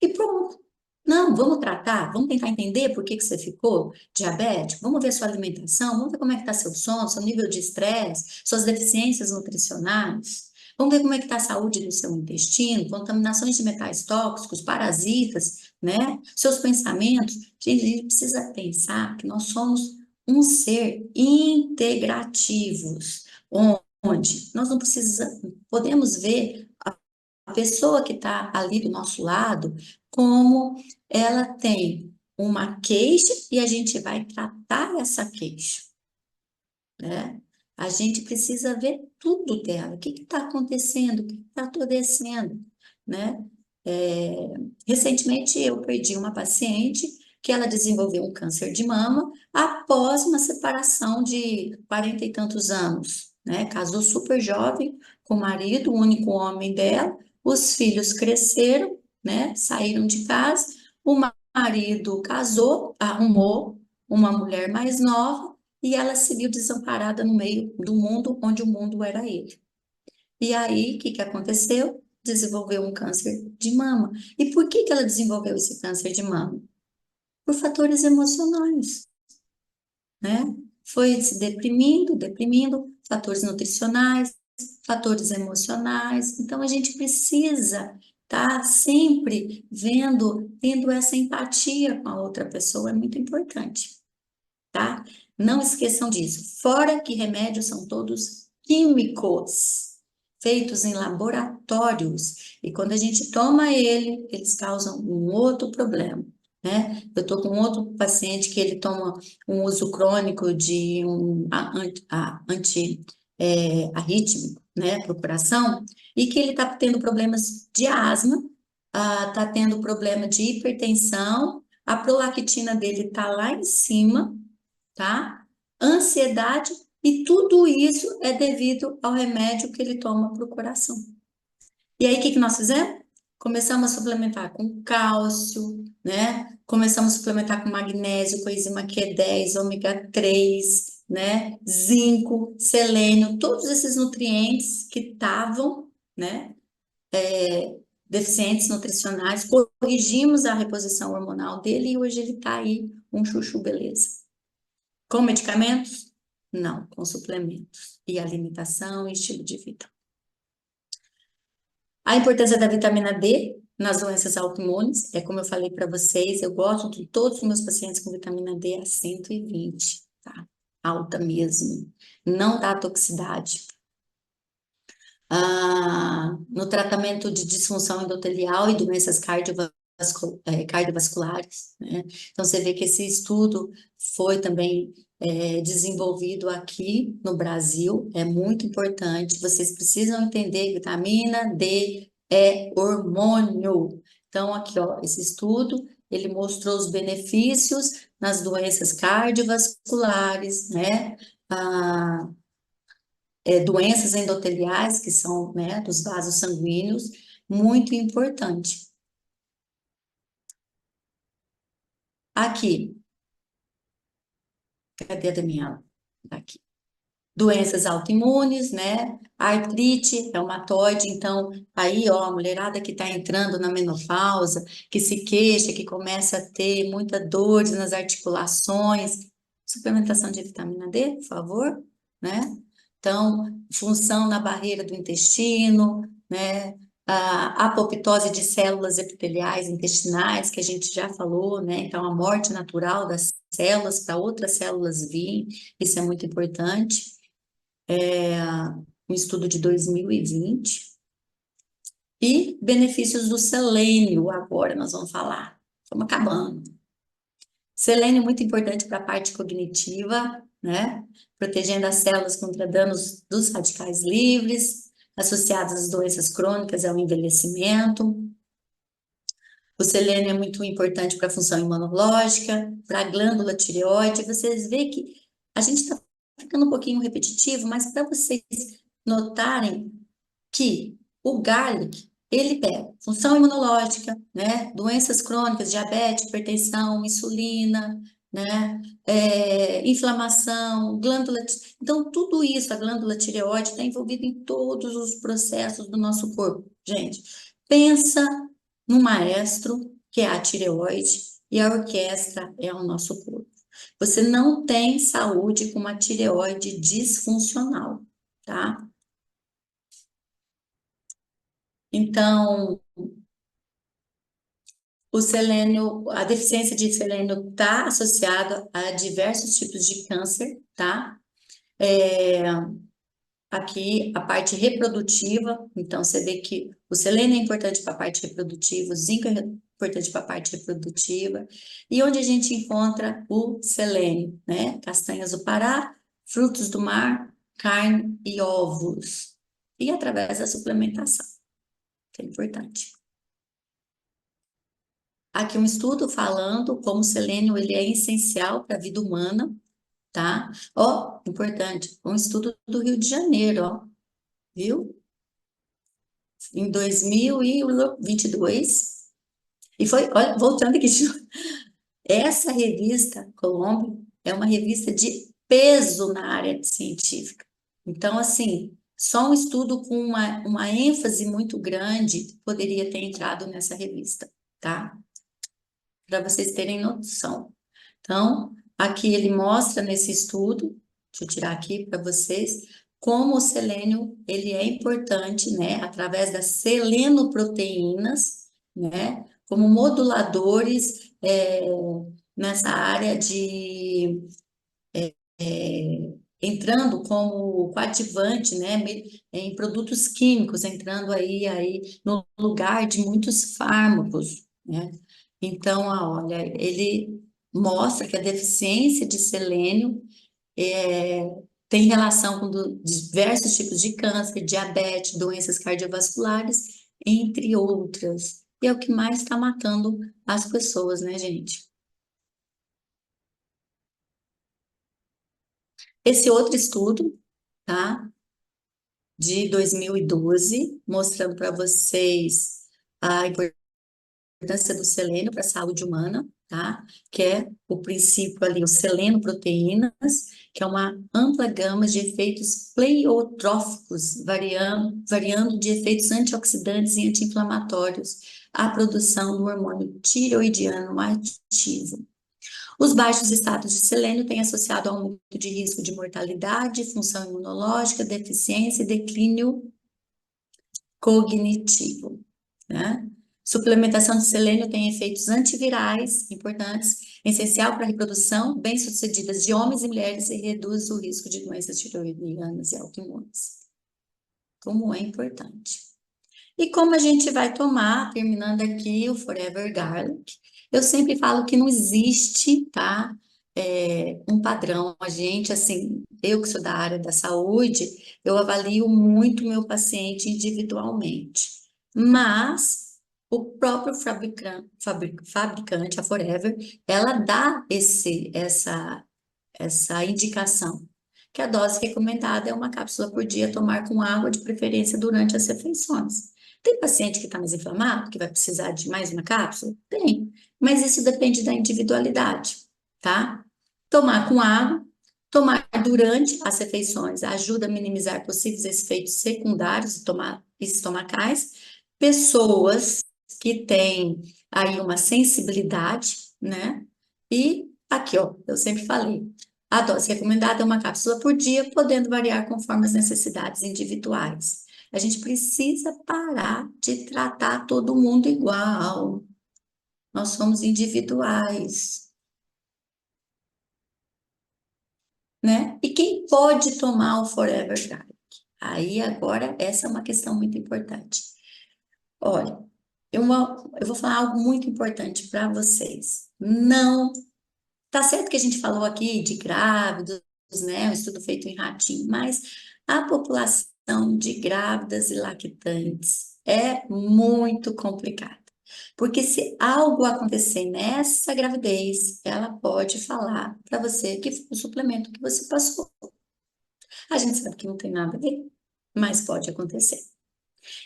E pronto. Não, vamos tratar, vamos tentar entender por que que você ficou diabético, vamos ver sua alimentação, vamos ver como é que está seu sono, seu nível de estresse, suas deficiências nutricionais, vamos ver como é que está a saúde do seu intestino, contaminações de metais tóxicos, parasitas, né? Seus pensamentos. Gente, a gente precisa pensar que nós somos um ser integrativos, onde nós não precisamos, podemos ver a pessoa que está ali do nosso lado como ela tem uma queixa e a gente vai tratar essa queixa, né? A gente precisa ver tudo dela, o que está acontecendo, o que está acontecendo, né? É, recentemente eu perdi uma paciente que ela desenvolveu um câncer de mama após uma separação de 40 e tantos anos, né? Casou super jovem com o marido, o único homem dela, os filhos cresceram, né? Saíram de casa, o marido casou, arrumou uma mulher mais nova e ela se viu desamparada no meio do mundo, onde o mundo era ele. E aí, o que que aconteceu? Desenvolveu um câncer de mama. E por que que ela desenvolveu esse câncer de mama? Por fatores emocionais, né? Foi se deprimindo, deprimindo, fatores nutricionais, fatores emocionais. Então, a gente precisa estar sempre vendo, tendo essa empatia com a outra pessoa, é muito importante, tá? Não esqueçam disso. Fora que remédios são todos químicos, feitos em laboratórios. E quando a gente toma ele, eles causam um outro problema, né? Eu estou com outro paciente que ele toma um uso crônico de um arrítmico, né, para o coração, e que ele está tendo problemas de asma, está tendo problema de hipertensão, a prolactina dele está lá em cima, tá? Ansiedade, e tudo isso é devido ao remédio que ele toma para o coração. E aí, o que que nós fizemos? Começamos a suplementar com cálcio, né? Começamos a suplementar com magnésio, coenzima Q10, ômega 3, né? Zinco, selênio, todos esses nutrientes que estavam, né? Deficientes nutricionais, corrigimos a reposição hormonal dele e hoje ele está aí, um chuchu beleza. Com medicamentos? Não, com suplementos. E alimentação e estilo de vida. A importância da vitamina D nas doenças autoimunes, é como eu falei para vocês, eu gosto de todos os meus pacientes com vitamina D a 120, tá? Alta mesmo. Não dá toxicidade. No tratamento de disfunção endotelial e doenças cardiovasculares, né? Então, você vê que esse estudo foi também desenvolvido aqui no Brasil, é muito importante. Vocês precisam entender que vitamina D é hormônio. Então, aqui, ó, esse estudo, ele mostrou os benefícios nas doenças cardiovasculares, né? Doenças endoteliais, que são, né, dos vasos sanguíneos, muito importante. Aqui, cadê a Daniela? Aqui. Doenças autoimunes, né? Artrite reumatoide, então, aí, ó, a mulherada que está entrando na menopausa, que se queixa, que começa a ter muita dores nas articulações, suplementação de vitamina D, por favor, né? Então, função na barreira do intestino, né? A apoptose de células epiteliais intestinais, que a gente já falou, né? Então, a morte natural das células para outras células virem, isso é muito importante. Um estudo de 2020. E benefícios do selênio, agora nós vamos falar. Estamos acabando. Selênio é muito importante para a parte cognitiva, né? Protegendo as células contra danos dos radicais livres, associados às doenças crônicas e ao envelhecimento. O selênio é muito importante para a função imunológica, para a glândula tireoide. Vocês veem que a gente está ficando um pouquinho repetitivo, mas para vocês notarem que o garlic, ele pega função imunológica, né? Doenças crônicas, diabetes, hipertensão, insulina, né? Inflamação, glândula. Então, tudo isso, a glândula tireoide está envolvida em todos os processos do nosso corpo. Gente, pensa num maestro que é a tireoide, e a orquestra é o nosso corpo. Você não tem saúde com uma tireoide disfuncional, tá? Então, o selênio, a deficiência de selênio está associada a diversos tipos de câncer, tá? É, aqui a parte reprodutiva, então você vê que o selênio é importante para a parte reprodutiva, o zinco é importante para a parte reprodutiva, e onde a gente encontra o selênio, né? Castanhas do Pará, frutos do mar, carne e ovos, e através da suplementação, que é importante. Aqui um estudo falando como o selênio ele é essencial para a vida humana, tá? Ó, importante, um estudo do Rio de Janeiro, ó, viu? Em 2022. E foi, olha, voltando aqui, de novo, essa revista, Colombo, é uma revista de peso na área científica. Então, assim, só um estudo com uma ênfase muito grande poderia ter entrado nessa revista, tá? Para vocês terem noção. Então, aqui ele mostra nesse estudo, deixa eu tirar aqui para vocês, como o selênio ele é importante, né, através das selenoproteínas, né, como moduladores nessa área de entrando como coadjuvante, né, em produtos químicos, entrando aí no lugar de muitos fármacos, né? Então, olha, ele mostra que a deficiência de selênio é, tem relação com diversos tipos de câncer, diabetes, doenças cardiovasculares, entre outras. E é o que mais está matando as pessoas, né, gente? Esse outro estudo, tá? De 2012, mostrando para vocês a importância do selênio para a saúde humana, tá? Que é o princípio ali, o selenoproteínas, que é uma ampla gama de efeitos pleiotróficos, variando de efeitos antioxidantes e anti-inflamatórios à produção do hormônio tireoidiano ativo. Os baixos estados de selênio têm associado aumento de risco de mortalidade, função imunológica, deficiência e declínio cognitivo, né? Suplementação de selênio tem efeitos antivirais importantes, essencial para a reprodução bem-sucedidas de homens e mulheres e reduz o risco de doenças tiroidianas e autoimunes. Como é importante. E como a gente vai tomar, terminando aqui o Forever Garlic, eu sempre falo que não existe, tá? Um padrão. A gente, assim, eu que sou da área da saúde, eu avalio muito o meu paciente individualmente. Mas o próprio fabricante, a Forever, ela dá essa indicação, que a dose recomendada é uma cápsula por dia, tomar com água, de preferência durante as refeições. Tem paciente que está mais inflamado, que vai precisar de mais uma cápsula? Tem, mas isso depende da individualidade, tá? Tomar com água, tomar durante as refeições ajuda a minimizar possíveis efeitos secundários estomacais. Pessoas que têm aí uma sensibilidade, né? E aqui, ó, eu sempre falei, a dose recomendada é uma cápsula por dia, podendo variar conforme as necessidades individuais. A gente precisa parar de tratar todo mundo igual. Nós somos individuais, né? E quem pode tomar o Forever Garlic? Aí agora, essa é uma questão muito importante. Olha, eu vou falar algo muito importante para vocês. Não, tá certo que a gente falou aqui de grávidos, né? Um estudo feito em ratinho, mas a população de grávidas e lactantes é muito complicada. Porque se algo acontecer nessa gravidez, ela pode falar para você que foi o suplemento que você passou. A gente sabe que não tem nada a ver, mas pode acontecer.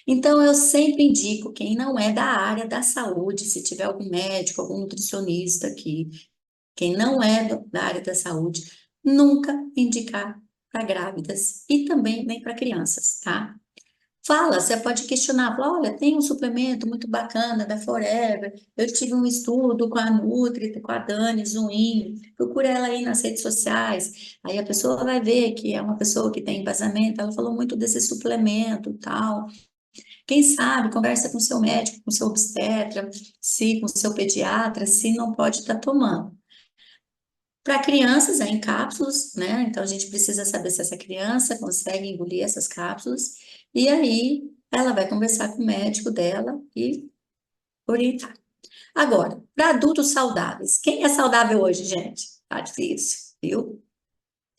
Então, eu sempre indico quem não é da área da saúde, se tiver algum médico, algum nutricionista aqui, quem não é da área da saúde, nunca indicar para grávidas e também nem para crianças, tá? Fala, você pode questionar, fala, olha, tem um suplemento muito bacana da Forever, eu tive um estudo com a Nutri, com a Dani Zuin, procura ela aí nas redes sociais, aí a pessoa vai ver que é uma pessoa que tem embasamento, ela falou muito desse suplemento, tal. Quem sabe, conversa com seu médico, com seu obstetra, se com seu pediatra, se não pode estar tomando. Para crianças, é em cápsulas, né? Então a gente precisa saber se essa criança consegue engolir essas cápsulas, e aí ela vai conversar com o médico dela e orientar. Agora, para adultos saudáveis, quem é saudável hoje, gente? Tá difícil, viu?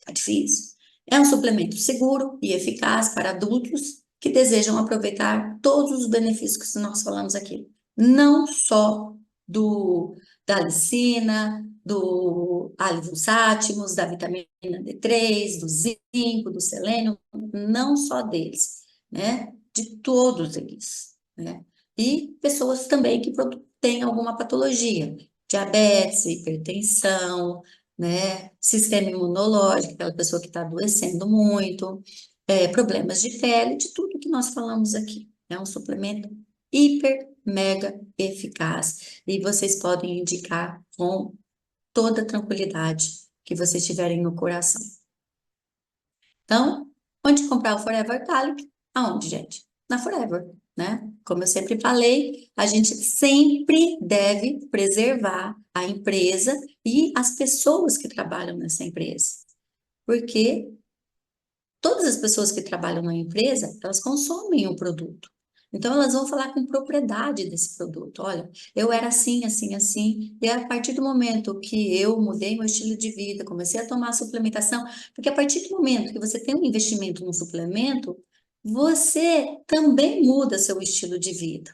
Tá difícil. É um suplemento seguro e eficaz para adultos que desejam aproveitar todos os benefícios que nós falamos aqui. Não só do, da lisina, do alivulsátimos, da vitamina D3, do zinco, do selênio, não só deles, né? De todos eles, né? E pessoas também que têm alguma patologia, diabetes, hipertensão, né? Sistema imunológico, aquela pessoa que está adoecendo muito, problemas de pele, de tudo que nós falamos aqui. É um suplemento hiper, mega eficaz. E vocês podem indicar com toda tranquilidade que vocês tiverem no coração. Então, onde comprar o Forever Garlic? Aonde, gente? Na Forever, né? Como eu sempre falei, a gente sempre deve preservar a empresa e as pessoas que trabalham nessa empresa. Porque todas as pessoas que trabalham na empresa, elas consomem o produto. Então, elas vão falar com propriedade desse produto. Olha, eu era assim, assim, assim, e a partir do momento que eu mudei meu estilo de vida, comecei a tomar suplementação, porque a partir do momento que você tem um investimento no suplemento, você também muda seu estilo de vida,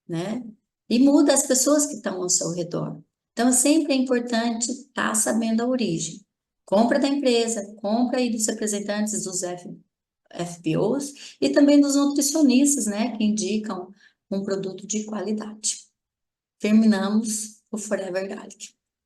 né? E muda as pessoas que estão ao seu redor. Então, sempre é importante estar sabendo a origem. Compra da empresa, compra aí dos representantes dos FBOs e também dos nutricionistas, né, que indicam um produto de qualidade. Terminamos o Forever Garlic.